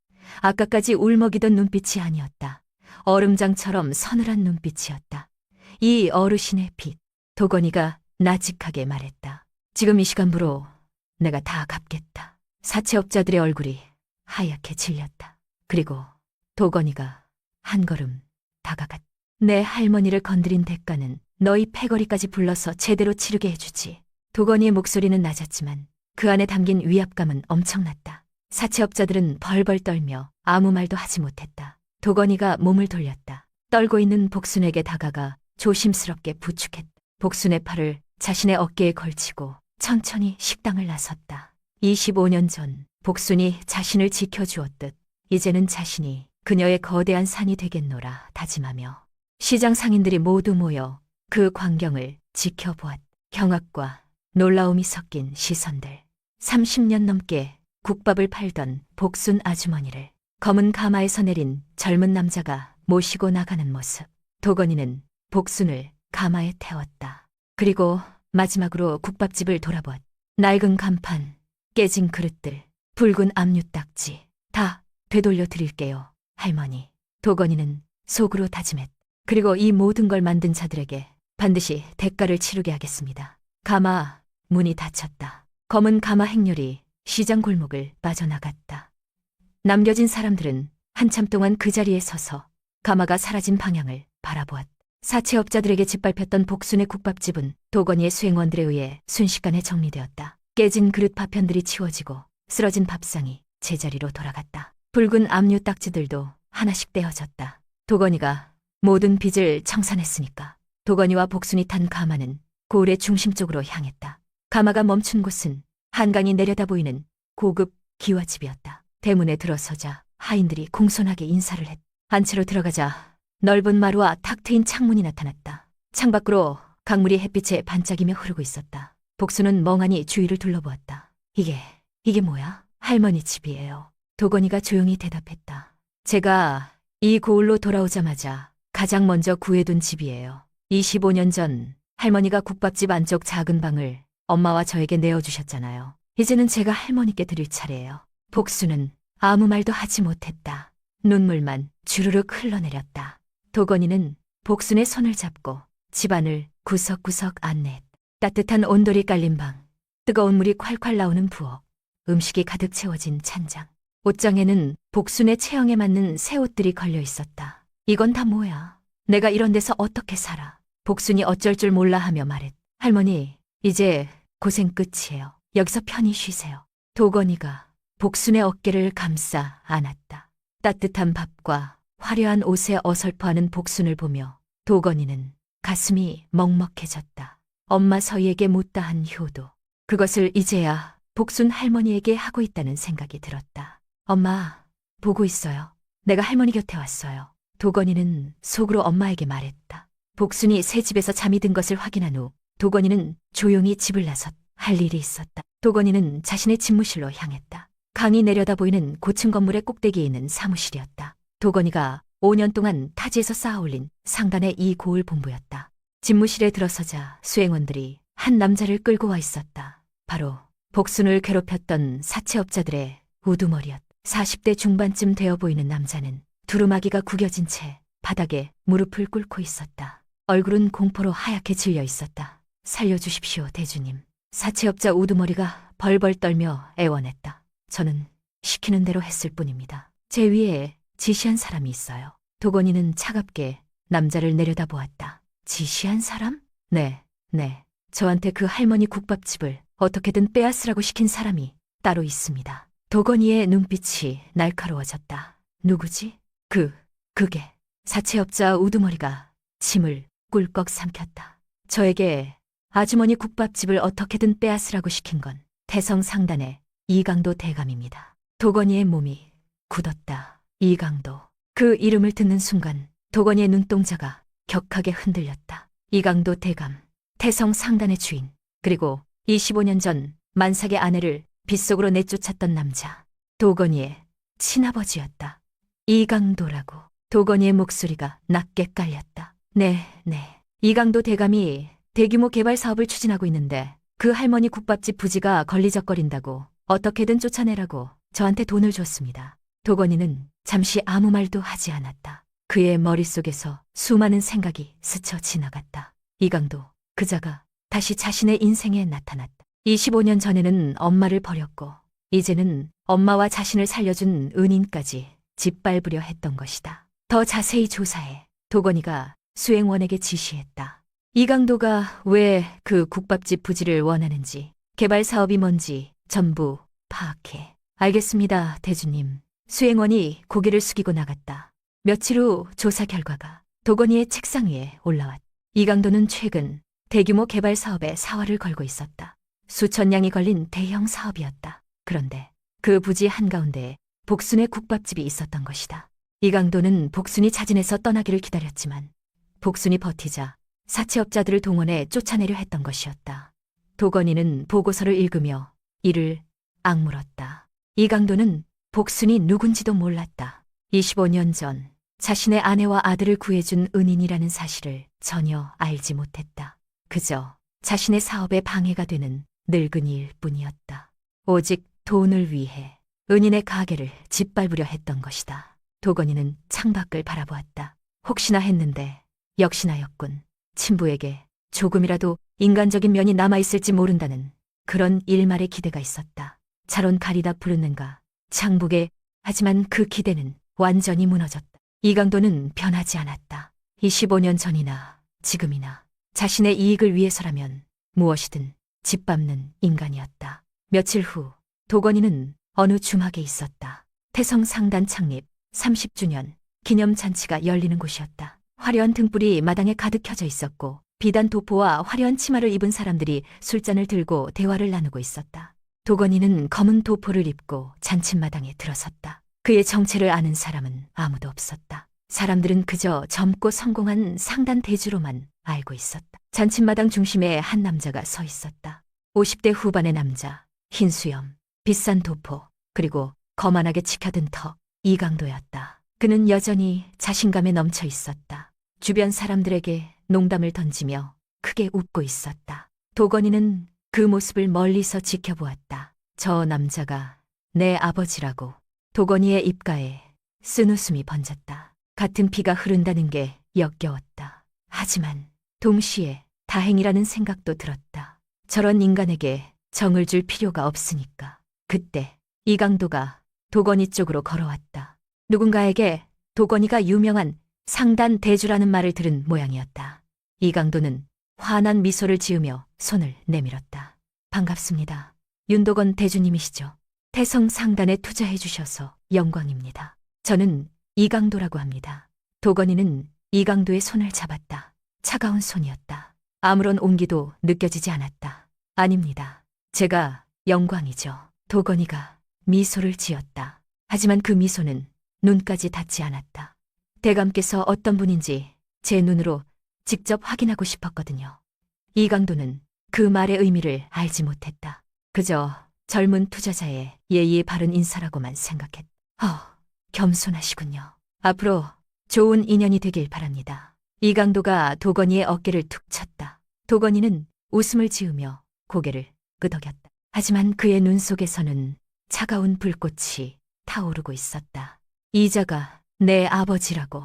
아까까지 울먹이던 눈빛이 아니었다. 얼음장처럼 서늘한 눈빛이었다. 이 어르신의 빛. 도건이가 나직하게 말했다. 지금 이 시간부로 내가 다 갚겠다. 사채업자들의 얼굴이 하얗게 질렸다. 그리고 도건이가 한 걸음 다가갔다. 내 할머니를 건드린 대가는 너희 패거리까지 불러서 제대로 치르게 해주지. 도건이의 목소리는 낮았지만 그 안에 담긴 위압감은 엄청났다. 사채업자들은 벌벌 떨며 아무 말도 하지 못했다. 도건이가 몸을 돌렸다. 떨고 있는 복순에게 다가가 조심스럽게 부축했다. 복순의 팔을 자신의 어깨에 걸치고 천천히 식당을 나섰다. 25년 전 복순이 자신을 지켜주었듯 이제는 자신이 그녀의 거대한 산이 되겠노라 다짐하며 시장 상인들이 모두 모여 그 광경을 지켜보았다. 경악과 놀라움이 섞인 시선들. 30년 넘게 국밥을 팔던 복순 아주머니를 검은 가마에서 내린 젊은 남자가 모시고 나가는 모습. 도건이는 복순을 가마에 태웠다. 그리고 마지막으로 국밥집을 돌아보았다. 낡은 간판, 깨진 그릇들, 붉은 압류딱지 다 되돌려 드릴게요, 할머니. 도건이는 속으로 다짐했다. 그리고 이 모든 걸 만든 자들에게 반드시 대가를 치르게 하겠습니다. 가마 문이 닫혔다. 검은 가마 행렬이 시장 골목을 빠져나갔다. 남겨진 사람들은 한참 동안 그 자리에 서서 가마가 사라진 방향을 바라보았다. 사채업자들에게 짓밟혔던 복순의 국밥집은 도건이의 수행원들에 의해 순식간에 정리되었다. 깨진 그릇 파편들이 치워지고 쓰러진 밥상이 제자리로 돌아갔다. 붉은 압류 딱지들도 하나씩 떼어졌다. 도건이가 모든 빚을 청산했으니까. 도건이와 복순이 탄 가마는 고을의 중심 쪽으로 향했다. 가마가 멈춘 곳은 한강이 내려다 보이는 고급 기와집이었다. 대문에 들어서자 하인들이 공손하게 인사를 했다. 안채로 들어가자 넓은 마루와 탁 트인 창문이 나타났다. 창밖으로 강물이 햇빛에 반짝이며 흐르고 있었다. 복순은 멍하니 주위를 둘러보았다. 이게 뭐야? 할머니 집이에요. 도건이가 조용히 대답했다. 제가 이 고을로 돌아오자마자 가장 먼저 구해둔 집이에요. 25년 전 할머니가 국밥집 안쪽 작은 방을 엄마와 저에게 내어주셨잖아요. 이제는 제가 할머니께 드릴 차례예요. 복순은 아무 말도 하지 못했다. 눈물만 주르륵 흘러내렸다. 도건이는 복순의 손을 잡고 집안을 구석구석 안내했다. 따뜻한 온돌이 깔린 방, 뜨거운 물이 콸콸 나오는 부엌, 음식이 가득 채워진 찬장. 옷장에는 복순의 체형에 맞는 새 옷들이 걸려 있었다. 이건 다 뭐야? 내가 이런 데서 어떻게 살아? 복순이 어쩔 줄 몰라 하며 말했다. 할머니, 이제 고생 끝이에요. 여기서 편히 쉬세요. 도건이가 복순의 어깨를 감싸 안았다. 따뜻한 밥과 화려한 옷에 어설퍼하는 복순을 보며 도건이는 가슴이 먹먹해졌다. 엄마 서희에게 못다한 효도. 그것을 이제야 복순 할머니에게 하고 있다는 생각이 들었다. 엄마, 보고 있어요. 내가 할머니 곁에 왔어요. 도건이는 속으로 엄마에게 말했다. 복순이 새 집에서 잠이 든 것을 확인한 후 도건이는 조용히 집을 나섰. 할 일이 있었다. 도건이는 자신의 집무실로 향했다. 강이 내려다 보이는 고층 건물의 꼭대기에 있는 사무실이었다. 도건이가 5년 동안 타지에서 쌓아올린 상단의 이 고을 본부였다. 집무실에 들어서자 수행원들이 한 남자를 끌고 와 있었다. 바로 복순을 괴롭혔던 사채업자들의 우두머리였다. 40대 중반쯤 되어 보이는 남자는 두루마기가 구겨진 채 바닥에 무릎을 꿇고 있었다. 얼굴은 공포로 하얗게 질려 있었다. 살려주십시오, 대주님. 사채업자 우두머리가 벌벌 떨며 애원했다. 저는 시키는 대로 했을 뿐입니다. 제 위에 지시한 사람이 있어요. 도건이는 차갑게 남자를 내려다보았다. 지시한 사람? 네. 저한테 그 할머니 국밥집을 어떻게든 빼앗으라고 시킨 사람이 따로 있습니다. 도건이의 눈빛이 날카로워졌다. 누구지? 그게. 사채업자 우두머리가 침을 꿀꺽 삼켰다. 저에게 아주머니 국밥집을 어떻게든 빼앗으라고 시킨 건 태성상단의 이강도 대감입니다. 도건이의 몸이 굳었다. 이강도. 그 이름을 듣는 순간 도건이의 눈동자가 격하게 흔들렸다. 이강도 대감, 태성상단의 주인, 그리고 25년 전 만삭의 아내를 빗속으로 내쫓았던 남자. 도건이의 친아버지였다. 이강도라고. 도건이의 목소리가 낮게 깔렸다. 네. 이강도 대감이 대규모 개발 사업을 추진하고 있는데 그 할머니 국밥집 부지가 걸리적거린다고 어떻게든 쫓아내라고 저한테 돈을 줬습니다. 도건이는 잠시 아무 말도 하지 않았다. 그의 머릿속에서 수많은 생각이 스쳐 지나갔다. 이강도, 그자가 다시 자신의 인생에 나타났다. 25년 전에는 엄마를 버렸고 이제는 엄마와 자신을 살려준 은인까지 짓밟으려 했던 것이다. 더 자세히 조사해. 도건이가 수행원에게 지시했다. 이강도가 왜 그 국밥집 부지를 원하는지, 개발 사업이 뭔지 전부 파악해. 알겠습니다, 대주님. 수행원이 고개를 숙이고 나갔다. 며칠 후 조사 결과가 도건이의 책상 위에 올라왔다. 이강도는 최근 대규모 개발 사업에 사활을 걸고 있었다. 수천 량이 걸린 대형 사업이었다. 그런데 그 부지 한가운데에 복순의 국밥집이 있었던 것이다. 이강도는 복순이 자진해서 떠나기를 기다렸지만 복순이 버티자 사채업자들을 동원해 쫓아내려 했던 것이었다. 도건이는 보고서를 읽으며 이를 악물었다. 이강도는 복순이 누군지도 몰랐다. 25년 전 자신의 아내와 아들을 구해준 은인이라는 사실을 전혀 알지 못했다. 그저 자신의 사업에 방해가 되는 늙은이일 뿐이었다. 오직 돈을 위해 은인의 가게를 짓밟으려 했던 것이다. 도건이는 창밖을 바라보았다. 혹시나 했는데 역시나였군. 친부에게 조금이라도 인간적인 면이 남아있을지 모른다는 그런 일말의 기대가 있었다. 자론 가리다 부르는가. 창북에 하지만 그 기대는 완전히 무너졌다. 이강도는 변하지 않았다. 25년 전이나 지금이나 자신의 이익을 위해서라면 무엇이든 짓밟는 인간이었다. 며칠 후 도건이는 어느 중학에 있었다. 태성상단 창립 30주년 기념잔치가 열리는 곳이었다. 화려한 등불이 마당에 가득 켜져 있었고 비단 도포와 화려한 치마를 입은 사람들이 술잔을 들고 대화를 나누고 있었다. 도건이는 검은 도포를 입고 잔칫마당에 들어섰다. 그의 정체를 아는 사람은 아무도 없었다. 사람들은 그저 젊고 성공한 상단 대주로만 알고 있었다. 잔칫마당 중심에 한 남자가 서 있었다. 50대 후반의 남자, 흰 수염, 비싼 도포, 그리고 거만하게 치켜든 턱, 이강도였다. 그는 여전히 자신감에 넘쳐 있었다. 주변 사람들에게 농담을 던지며 크게 웃고 있었다. 도건이는 그 모습을 멀리서 지켜보았다. 저 남자가 내 아버지라고. 도건이의 입가에 쓴웃음이 번졌다. 같은 피가 흐른다는 게 역겨웠다. 하지만 동시에 다행이라는 생각도 들었다. 저런 인간에게 정을 줄 필요가 없으니까. 그때 이강도가 도건이 쪽으로 걸어왔다. 누군가에게 도건이가 유명한 상단 대주라는 말을 들은 모양이었다. 이강도는 환한 미소를 지으며 손을 내밀었다. 반갑습니다. 윤도건 대주님이시죠? 태성 상단에 투자해 주셔서 영광입니다. 저는 이강도라고 합니다. 도건이는 이강도의 손을 잡았다. 차가운 손이었다. 아무런 온기도 느껴지지 않았다. 아닙니다. 제가 영광이죠. 도건이가 미소를 지었다. 하지만 그 미소는 눈까지 닿지 않았다. 대감께서 어떤 분인지 제 눈으로 직접 확인하고 싶었거든요. 이강도는 그 말의 의미를 알지 못했다. 그저 젊은 투자자의 예의에 바른 인사라고만 생각했다. 겸손하시군요. 앞으로 좋은 인연이 되길 바랍니다. 이강도가 도건이의 어깨를 툭 쳤다. 도건이는 웃음을 지으며 고개를 끄덕였다. 하지만 그의 눈 속에서는 차가운 불꽃이 타오르고 있었다. 이자가 내 아버지라고,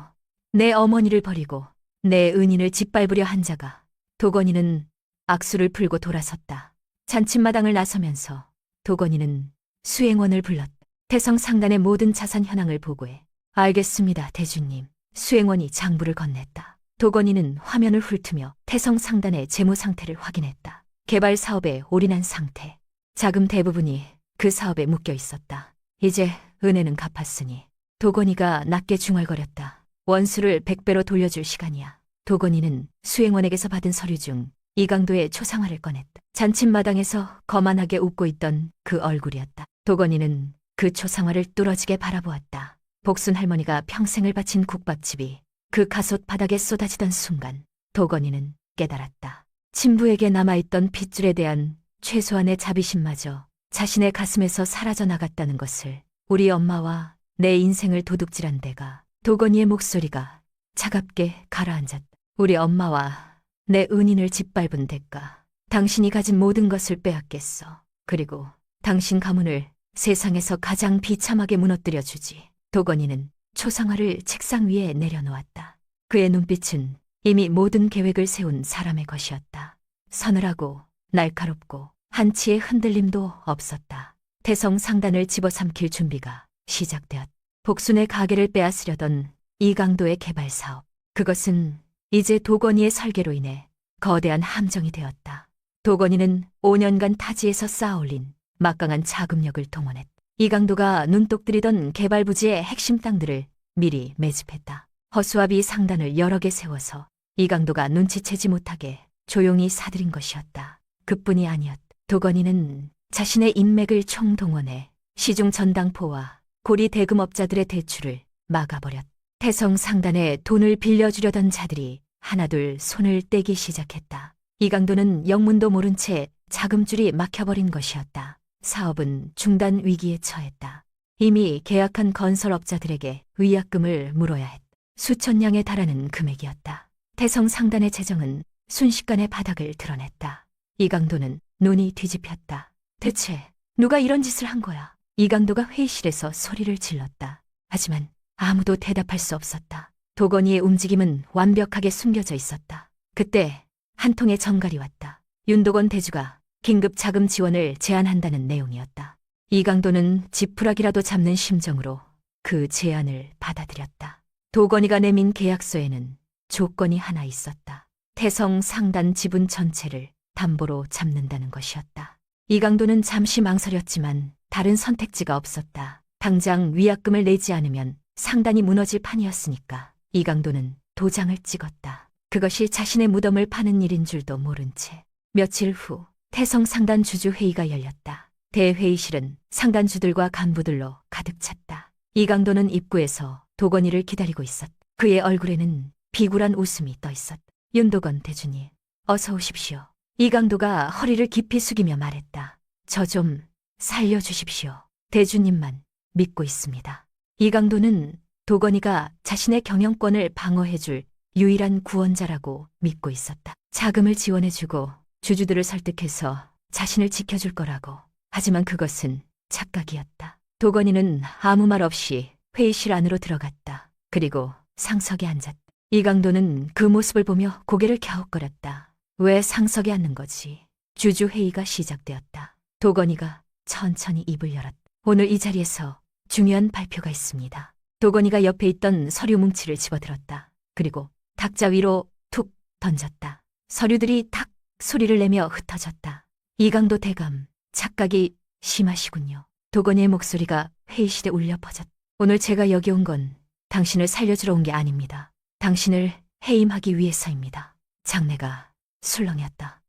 내 어머니를 버리고 내 은인을 짓밟으려 한 자가. 도건이는 악수를 풀고 돌아섰다. 잔칫마당을 나서면서 도건이는 수행원을 불렀다. 태성 상단의 모든 자산 현황을 보고해. 알겠습니다, 대주님. 수행원이 장부를 건넸다. 도건이는 화면을 훑으며 태성 상단의 재무 상태를 확인했다. 개발 사업에 올인한 상태. 자금 대부분이 그 사업에 묶여 있었다. 이제 은혜는 갚았으니. 도건이가 낮게 중얼거렸다. 원수를 100배로 돌려줄 시간이야. 도건이는 수행원에게서 받은 서류 중 이강도의 초상화를 꺼냈다. 잔칫마당에서 거만하게 웃고 있던 그 얼굴이었다. 도건이는 그 초상화를 뚫어지게 바라보았다. 복순 할머니가 평생을 바친 국밥집이 그 가솥 바닥에 쏟아지던 순간 도건이는 깨달았다. 친부에게 남아있던 핏줄에 대한 최소한의 자비심마저 자신의 가슴에서 사라져 나갔다는 것을. 우리 엄마와 내 인생을 도둑질한 데가. 도건이의 목소리가 차갑게 가라앉았다. 우리 엄마와 내 은인을 짓밟은 대가. 당신이 가진 모든 것을 빼앗겠어. 그리고 당신 가문을 세상에서 가장 비참하게 무너뜨려 주지. 도건이는 초상화를 책상 위에 내려놓았다. 그의 눈빛은 이미 모든 계획을 세운 사람의 것이었다. 서늘하고 날카롭고 한치의 흔들림도 없었다. 태성 상단을 집어삼킬 준비가 시작되었다. 복순의 가게를 빼앗으려던 이강도의 개발 사업. 그것은 이제 도건이의 설계로 인해 거대한 함정이 되었다. 도건이는 5년간 타지에서 쌓아올린 막강한 자금력을 동원했다. 이강도가 눈독 들이던 개발 부지의 핵심 땅들을 미리 매집했다. 허수아비 상단을 여러 개 세워서 이강도가 눈치채지 못하게 조용히 사들인 것이었다. 그뿐이 아니었다. 도건이는 자신의 인맥을 총동원해 시중 전당포와 고리 대금업자들의 대출을 막아버렸다. 태성 상단에 돈을 빌려주려던 자들이 하나둘 손을 떼기 시작했다. 이강도는 영문도 모른 채 자금줄이 막혀버린 것이었다. 사업은 중단 위기에 처했다. 이미 계약한 건설업자들에게 위약금을 물어야 했다. 수천냥에 달하는 금액이었다. 태성 상단의 재정은 순식간에 바닥을 드러냈다. 이강도는 눈이 뒤집혔다. 대체 누가 이런 짓을 한 거야? 이강도가 회의실에서 소리를 질렀다. 하지만 아무도 대답할 수 없었다. 도건이의 움직임은 완벽하게 숨겨져 있었다. 그때 한 통의 전갈이 왔다. 윤도건 대주가 긴급 자금 지원을 제안한다는 내용이었다. 이강도는 지푸라기라도 잡는 심정으로 그 제안을 받아들였다. 도건이가 내민 계약서에는 조건이 하나 있었다. 태성 상단 지분 전체를 담보로 잡는다는 것이었다. 이강도는 잠시 망설였지만 다른 선택지가 없었다. 당장 위약금을 내지 않으면 상단이 무너질 판이었으니까 이강도는 도장을 찍었다. 그것이 자신의 무덤을 파는 일인 줄도 모른 채. 며칠 후 태성 상단 주주 회의가 열렸다. 대회의실은 상단주들과 간부들로 가득 찼다. 이강도는 입구에서 도건이를 기다리고 있었다. 그의 얼굴에는 비굴한 웃음이 떠 있었다. 윤도건 대주님, 어서 오십시오. 이강도가 허리를 깊이 숙이며 말했다. 저 좀 살려주십시오. 대주님만 믿고 있습니다. 이강도는 도건이가 자신의 경영권을 방어해줄 유일한 구원자라고 믿고 있었다. 자금을 지원해주고 주주들을 설득해서 자신을 지켜줄 거라고. 하지만 그것은 착각이었다. 도건이는 아무 말 없이 회의실 안으로 들어갔다. 그리고 상석에 앉았다. 이강도는 그 모습을 보며 고개를 갸웃거렸다. 왜 상석에 앉는 거지? 주주회의가 시작되었다. 도건이가 천천히 입을 열었다. 오늘 이 자리에서 중요한 발표가 있습니다. 도건이가 옆에 있던 서류 뭉치를 집어들었다. 그리고 탁자 위로 툭 던졌다. 서류들이 탁 소리를 내며 흩어졌다. 이강도 대감, 착각이 심하시군요. 도건이의 목소리가 회의실에 울려 퍼졌다. 오늘 제가 여기 온 건 당신을 살려주러 온 게 아닙니다. 당신을 해임하기 위해서입니다. 장내가 술렁였다.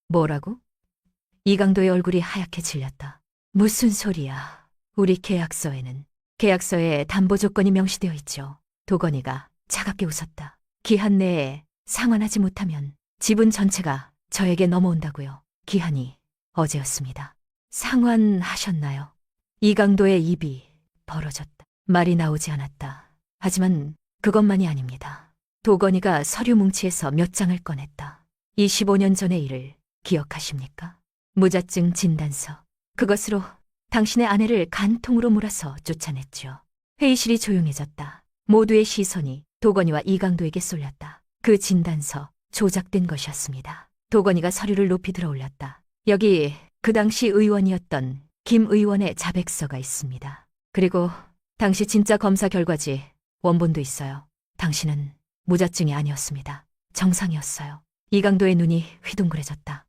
뭐라고? 이강도의 얼굴이 하얗게 질렸다. 무슨 소리야. 우리 계약서에 담보 조건이 명시되어 있죠. 도건이가 차갑게 웃었다. 기한 내에 상환하지 못하면 지분 전체가 저에게 넘어온다고요. 기한이 어제였습니다. 상환하셨나요? 이강도의 입이 벌어졌다. 말이 나오지 않았다. 하지만 그것만이 아닙니다. 도건이가 서류 뭉치에서 몇 장을 꺼냈다. 25년 전의 일을 기억하십니까? 무자증 진단서. 그것으로 당신의 아내를 간통으로 몰아서 쫓아냈죠. 회의실이 조용해졌다. 모두의 시선이 도건이와 이강도에게 쏠렸다. 그 진단서 조작된 것이었습니다. 도건이가 서류를 높이 들어올렸다. 여기 그 당시 의원이었던 김 의원의 자백서가 있습니다. 그리고 당시 진짜 검사 결과지 원본도 있어요. 당신은 무자증이 아니었습니다. 정상이었어요. 이강도의 눈이 휘둥그레졌다.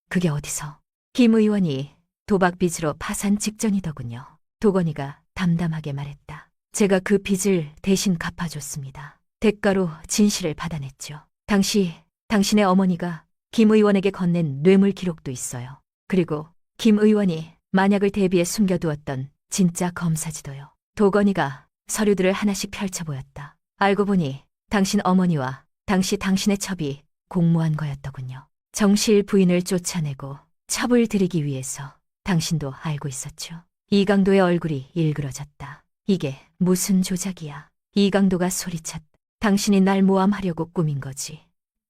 그게 어디서? 김 의원이 도박 빚으로 파산 직전이더군요. 도건이가 담담하게 말했다. 제가 그 빚을 대신 갚아줬습니다. 대가로 진실을 받아냈죠. 당시 당신의 어머니가 김 의원에게 건넨 뇌물 기록도 있어요. 그리고 김 의원이 만약을 대비해 숨겨두었던 진짜 검사지도요. 도건이가 서류들을 하나씩 펼쳐 보였다. 알고 보니 당신 어머니와 당시 당신의 첩이 공모한 거였더군요. 정실 부인을 쫓아내고 첩을 들이기 위해서 당신도 알고 있었죠. 이강도의 얼굴이 일그러졌다. 이게 무슨 조작이야. 이강도가 소리쳤다. 당신이 날 모함하려고 꾸민 거지.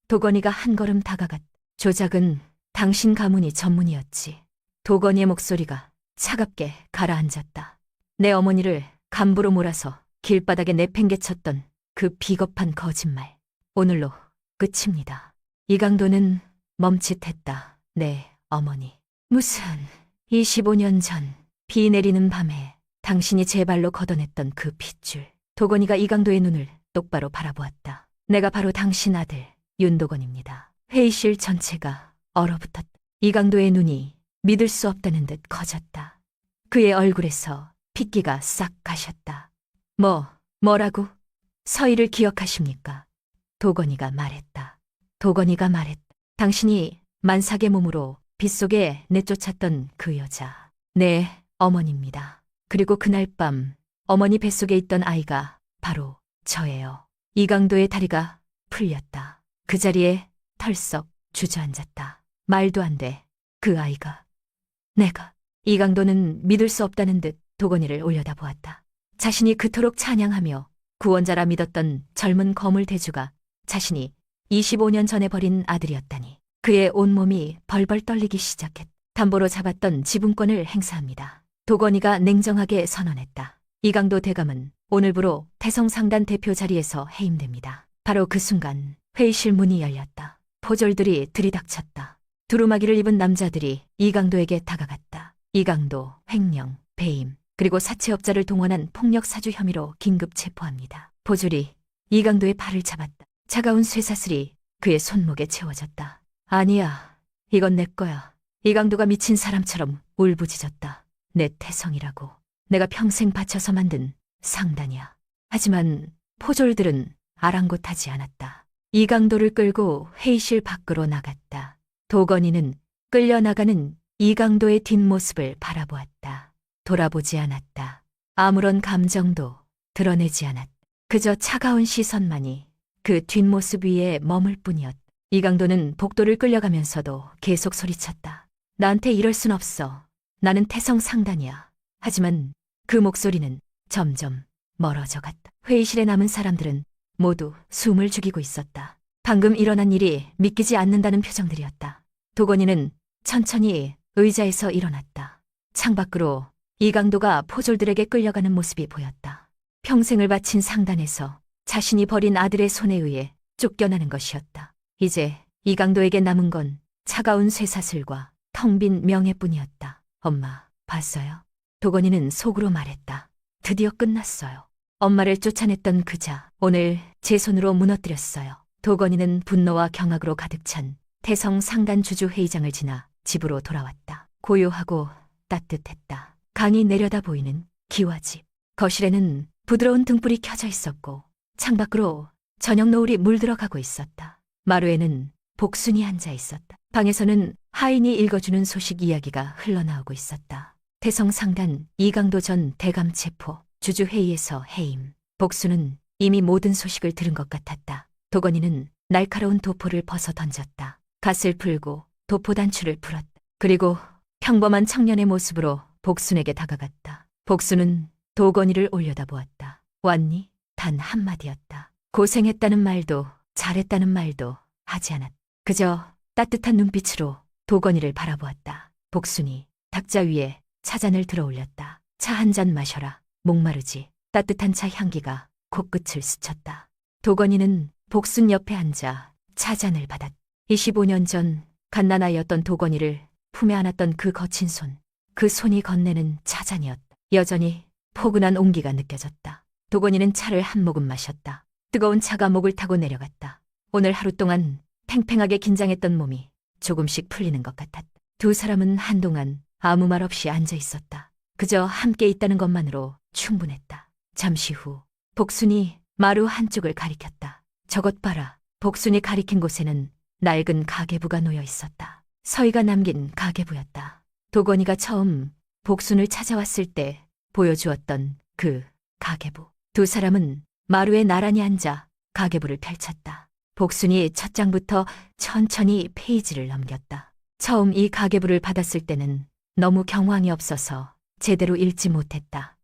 도건이가 한 걸음 다가갔다. 조작은 당신 가문이 전문이었지. 도건이의 목소리가 차갑게 가라앉았다. 내 어머니를 간부로 몰아서 길바닥에 내팽개쳤던 그 비겁한 거짓말. 오늘로 끝입니다. 이강도는 멈칫했다. 네, 어머니. 무슨 25년 전 비 내리는 밤에 당신이 제 발로 걷어냈던 그 핏줄. 도건이가 이강도의 눈을 똑바로 바라보았다. 내가 바로 당신 아들 윤도건입니다. 회의실 전체가 얼어붙었다. 이강도의 눈이 믿을 수 없다는 듯 커졌다. 그의 얼굴에서 핏기가 싹 가셨다. 뭐라고? 서희를 기억하십니까? 도건이가 말했다. 당신이 만삭의 몸으로 빗속에 내쫓았던 그 여자. 네, 어머니입니다. 그리고 그날 밤 어머니 뱃속에 있던 아이가 바로 저예요. 이강도의 다리가 풀렸다. 그 자리에 털썩 주저앉았다. 말도 안 돼. 그 아이가. 내가. 이강도는 믿을 수 없다는 듯 도건이를 올려다보았다. 자신이 그토록 찬양하며 구원자라 믿었던 젊은 거물 대주가 자신이 25년 전에 버린 아들이었다니. 그의 온몸이 벌벌 떨리기 시작했다. 담보로 잡았던 지분권을 행사합니다. 도건이가 냉정하게 선언했다. 이강도 대감은 오늘부로 태성상단 대표 자리에서 해임됩니다. 바로 그 순간 회의실 문이 열렸다. 포졸들이 들이닥쳤다. 두루마기를 입은 남자들이 이강도에게 다가갔다. 이강도, 횡령, 배임, 그리고 사채업자를 동원한 폭력 사주 혐의로 긴급 체포합니다. 포졸이 이강도의 팔을 잡았다. 차가운 쇠사슬이 그의 손목에 채워졌다. 아니야, 이건 내 거야. 이강도가 미친 사람처럼 울부짖었다. 내 태성이라고. 내가 평생 바쳐서 만든 상단이야. 하지만 포졸들은 아랑곳하지 않았다. 이강도를 끌고 회의실 밖으로 나갔다. 도건이는 끌려나가는 이강도의 뒷모습을 바라보았다. 돌아보지 않았다. 아무런 감정도 드러내지 않았다. 그저 차가운 시선만이 그 뒷모습 위에 머물 뿐이었다. 이강도는 복도를 끌려가면서도 계속 소리쳤다. 나한테 이럴 순 없어. 나는 태성 상단이야. 하지만 그 목소리는 점점 멀어져 갔다. 회의실에 남은 사람들은 모두 숨을 죽이고 있었다. 방금 일어난 일이 믿기지 않는다는 표정들이었다. 도건이는 천천히 의자에서 일어났다. 창밖으로 이강도가 포졸들에게 끌려가는 모습이 보였다. 평생을 바친 상단에서 자신이 버린 아들의 손에 의해 쫓겨나는 것이었다. 이제 이강도에게 남은 건 차가운 쇠사슬과 텅 빈 명예뿐이었다. 엄마, 봤어요? 도건이는 속으로 말했다. 드디어 끝났어요. 엄마를 쫓아냈던 그자, 오늘 제 손으로 무너뜨렸어요. 도건이는 분노와 경악으로 가득 찬 태성 상단 주주 회의장을 지나 집으로 돌아왔다. 고요하고 따뜻했다. 강이 내려다 보이는 기와집. 거실에는 부드러운 등불이 켜져 있었고 창밖으로 저녁 노을이 물들어가고 있었다. 마루에는 복순이 앉아 있었다. 방에서는 하인이 읽어주는 소식 이야기가 흘러나오고 있었다. 태성 상단 이강도 전 대감 체포, 주주 회의에서 해임. 복순은 이미 모든 소식을 들은 것 같았다. 도건이는 날카로운 도포를 벗어 던졌다. 갓을 풀고 도포 단추를 풀었다. 그리고 평범한 청년의 모습으로 복순에게 다가갔다. 복순은 도건이를 올려다보았다. 왔니? 단 한마디였다. 고생했다는 말도 잘했다는 말도 하지 않았다. 그저 따뜻한 눈빛으로 도건이를 바라보았다. 복순이 탁자 위에 차잔을 들어 올렸다. 차 한 잔 마셔라. 목마르지. 따뜻한 차 향기가 코끝을 스쳤다. 도건이는 복순 옆에 앉아 차잔을 받았다. 25년 전 갓난아이였던 도건이를 품에 안았던 그 거친 손, 그 손이 건네는 차잔이었다. 여전히 포근한 온기가 느껴졌다. 도건이는 차를 한 모금 마셨다. 뜨거운 차가 목을 타고 내려갔다. 오늘 하루 동안 팽팽하게 긴장했던 몸이 조금씩 풀리는 것 같았다. 두 사람은 한동안 아무 말 없이 앉아 있었다. 그저 함께 있다는 것만으로 충분했다. 잠시 후 복순이 마루 한쪽을 가리켰다. 저것 봐라. 복순이 가리킨 곳에는 낡은 가계부가 놓여 있었다. 서희가 남긴 가계부였다. 도건이가 처음 복순을 찾아왔을 때 보여주었던 그 가계부. 두 사람은 마루에 나란히 앉아 가계부를 펼쳤다. 복순이 첫 장부터 천천히 페이지를 넘겼다. 처음 이 가계부를 받았을 때는 너무 경황이 없어서 제대로 읽지 못했다.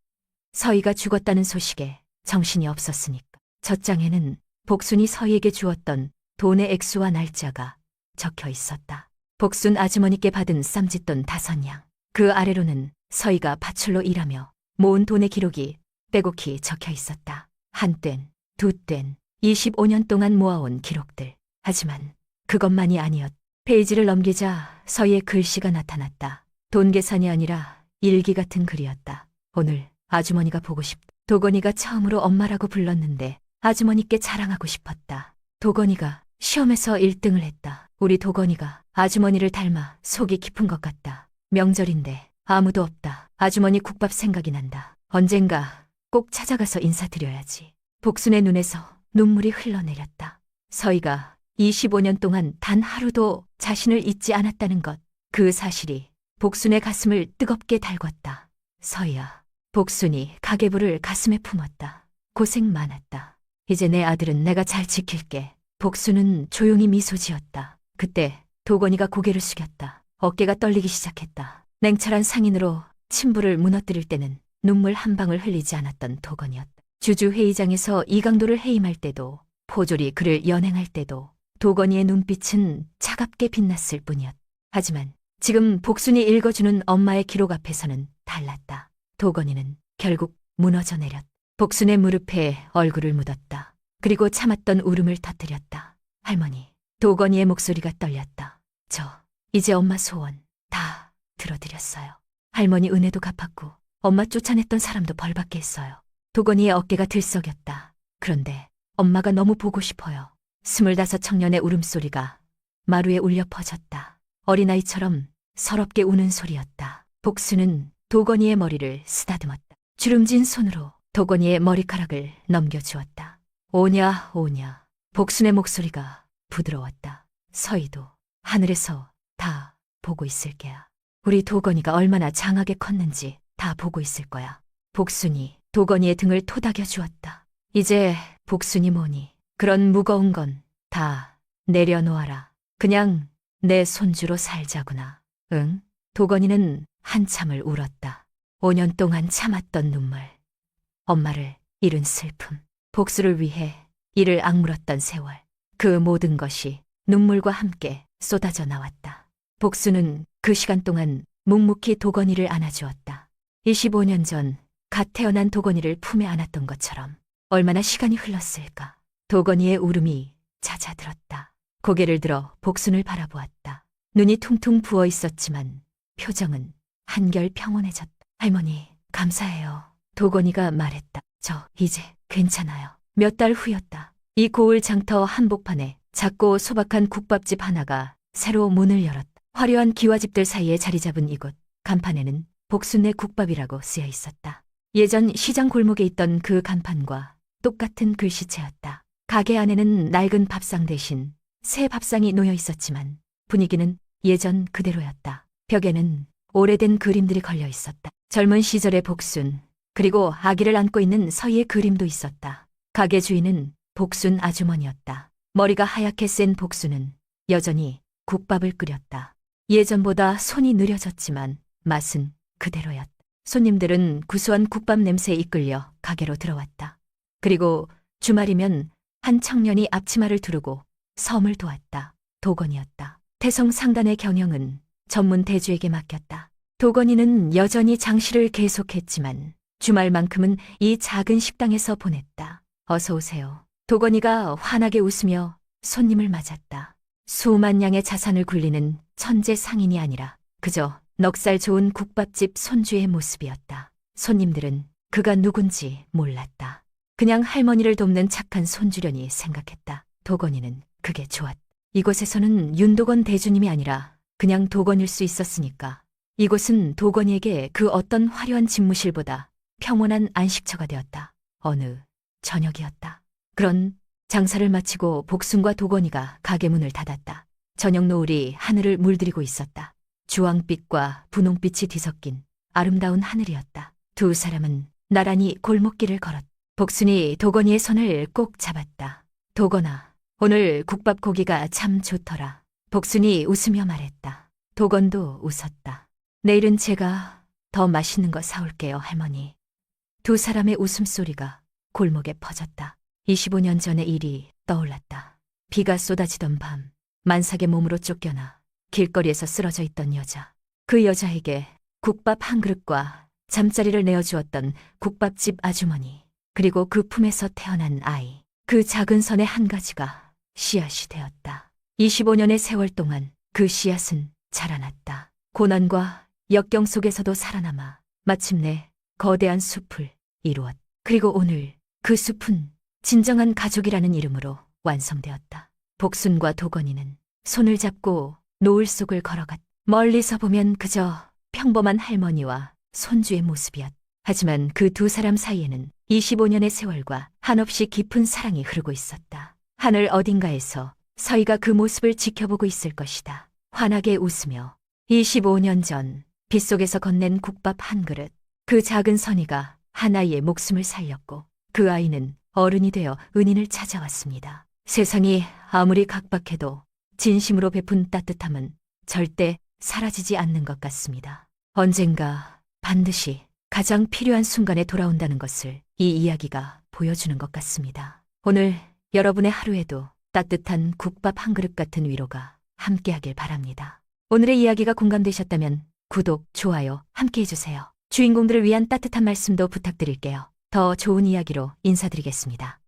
서희가 죽었다는 소식에 정신이 없었으니까. 첫 장에는 복순이 서희에게 주었던 돈의 액수와 날짜가 적혀 있었다. 복순 아주머니께 받은 쌈짓돈 5냥. 그 아래로는 서희가 밧줄로 일하며 모은 돈의 기록이 빼곡히 적혀 있었다. 한 뼘, 두 뼘, 25년 동안 모아온 기록들. 하지만 그것만이 아니었다. 페이지를 넘기자 서희의 글씨가 나타났다. 돈 계산이 아니라 일기 같은 글이었다. 오늘 아주머니가 보고 싶다. 도건이가 처음으로 엄마라고 불렀는데 아주머니께 자랑하고 싶었다. 도건이가 시험에서 1등을 했다. 우리 도건이가 아주머니를 닮아 속이 깊은 것 같다. 명절인데 아무도 없다. 아주머니 국밥 생각이 난다. 언젠가 꼭 찾아가서 인사드려야지. 복순의 눈에서 눈물이 흘러내렸다. 서희가 25년 동안 단 하루도 자신을 잊지 않았다는 것, 그 사실이 복순의 가슴을 뜨겁게 달궜다. 서희야. 복순이 가계부를 가슴에 품었다. 고생 많았다. 이제 내 아들은 내가 잘 지킬게. 복순은 조용히 미소 지었다. 그때 도건이가 고개를 숙였다. 어깨가 떨리기 시작했다. 냉철한 상인으로 친부를 무너뜨릴 때는 눈물 한 방울 흘리지 않았던 도건이었다. 주주회의장에서 이강도를 해임할 때도, 포졸이 그를 연행할 때도 도건이의 눈빛은 차갑게 빛났을 뿐이었다. 하지만 지금 복순이 읽어주는 엄마의 기록 앞에서는 달랐다. 도건이는 결국 무너져 내렸다. 복순의 무릎에 얼굴을 묻었다. 그리고 참았던 울음을 터뜨렸다. 할머니, 도건이의 목소리가 떨렸다. 이제 엄마 소원 다 들어드렸어요. 할머니 은혜도 갚았고 엄마 쫓아냈던 사람도 벌받게 했어요. 도건이의 어깨가 들썩였다. 그런데 엄마가 너무 보고 싶어요. 25 청년의 울음소리가 마루에 울려 퍼졌다. 어린아이처럼 서럽게 우는 소리였다. 복수는 도건이의 머리를 쓰다듬었다. 주름진 손으로 도건이의 머리카락을 넘겨주었다. 오냐 오냐. 복순의 목소리가 부드러웠다. 서희도 하늘에서 다 보고 있을 게야. 우리 도건이가 얼마나 장하게 컸는지 다 보고 있을 거야. 복순이 도건이의 등을 토닥여 주었다. 이제 복순이 뭐니? 그런 무거운 건 다 내려놓아라. 그냥 내 손주로 살자구나. 응? 도건이는 한참을 울었다. 5년 동안 참았던 눈물. 엄마를 잃은 슬픔. 복수를 위해 이를 악물었던 세월. 그 모든 것이 눈물과 함께 쏟아져 나왔다. 복수는 그 시간 동안 묵묵히 도건이를 안아주었다. 25년 전 갓 태어난 도건이를 품에 안았던 것처럼. 얼마나 시간이 흘렀을까. 도건이의 울음이 잦아들었다. 고개를 들어 복순을 바라보았다. 눈이 퉁퉁 부어 있었지만 표정은 한결 평온해졌다. 할머니, 감사해요. 도건이가 말했다. 저 이제 괜찮아요. 몇 달 후였다. 이 고을 장터 한복판에 작고 소박한 국밥집 하나가 새로 문을 열었다. 화려한 기와집들 사이에 자리 잡은 이곳 간판에는 복순네 국밥이라고 쓰여 있었다. 예전 시장 골목에 있던 그 간판과 똑같은 글씨체였다. 가게 안에는 낡은 밥상 대신 새 밥상이 놓여 있었지만 분위기는 예전 그대로였다. 벽에는 오래된 그림들이 걸려 있었다. 젊은 시절의 복순, 그리고 아기를 안고 있는 서희의 그림도 있었다. 가게 주인은 복순 아주머니였다. 머리가 하얗게 센 복순은 여전히 국밥을 끓였다. 예전보다 손이 느려졌지만 맛은 그대로였다. 손님들은 구수한 국밥 냄새에 이끌려 가게로 들어왔다. 그리고 주말이면 한 청년이 앞치마를 두르고 섬을 도왔다. 도건이었다. 태성 상단의 경영은 전문 대주에게 맡겼다. 도건이는 여전히 장시를 계속했지만 주말만큼은 이 작은 식당에서 보냈다. 어서 오세요. 도건이가 환하게 웃으며 손님을 맞았다. 수만 양의 자산을 굴리는 천재 상인이 아니라 그저 넉살 좋은 국밥집 손주의 모습이었다. 손님들은 그가 누군지 몰랐다. 그냥 할머니를 돕는 착한 손주려니 생각했다. 도건이는 그게 좋았다. 이곳에서는 윤도건 대주님이 아니라 그냥 도건일 수 있었으니까 이곳은 도건이에게 그 어떤 화려한 집무실보다 평온한 안식처가 되었다. 어느 저녁이었다. 그런 장사를 마치고 복순과 도건이가 가게 문을 닫았다. 저녁 노을이 하늘을 물들이고 있었다. 주황빛과 분홍빛이 뒤섞인 아름다운 하늘이었다. 두 사람은 나란히 골목길을 걸었다. 복순이 도건이의 손을 꼭 잡았다. 도건아, 오늘 국밥 고기가 참 좋더라. 복순이 웃으며 말했다. 도건도 웃었다. 내일은 제가 더 맛있는 거 사올게요, 할머니. 두 사람의 웃음소리가 골목에 퍼졌다. 25년 전의 일이 떠올랐다. 비가 쏟아지던 밤, 만삭의 몸으로 쫓겨나 길거리에서 쓰러져 있던 여자. 그 여자에게 국밥 한 그릇과 잠자리를 내어주었던 국밥집 아주머니, 그리고 그 품에서 태어난 아이. 그 작은 선의 한 가지가 씨앗이 되었다. 25년의 세월 동안 그 씨앗은 자라났다. 고난과 역경 속에서도 살아남아 마침내 거대한 숲을 이루었다. 그리고 오늘 그 숲은 진정한 가족이라는 이름으로 완성되었다. 복순과 도건이는 손을 잡고 노을 속을 걸어갔다. 멀리서 보면 그저 평범한 할머니와 손주의 모습이었다. 하지만 그 두 사람 사이에는 25년의 세월과 한없이 깊은 사랑이 흐르고 있었다. 하늘 어딘가에서 서희가 그 모습을 지켜보고 있을 것이다. 환하게 웃으며 25년 전 빗속에서 건넨 국밥 한 그릇. 그 작은 선이가 한 아이의 목숨을 살렸고 그 아이는 어른이 되어 은인을 찾아왔습니다. 세상이 아무리 각박해도 진심으로 베푼 따뜻함은 절대 사라지지 않는 것 같습니다. 언젠가 반드시 가장 필요한 순간에 돌아온다는 것을 이 이야기가 보여주는 것 같습니다. 오늘 여러분의 하루에도 따뜻한 국밥 한 그릇 같은 위로가 함께하길 바랍니다. 오늘의 이야기가 공감되셨다면 구독, 좋아요 함께 해주세요. 주인공들을 위한 따뜻한 말씀도 부탁드릴게요. 더 좋은 이야기로 인사드리겠습니다.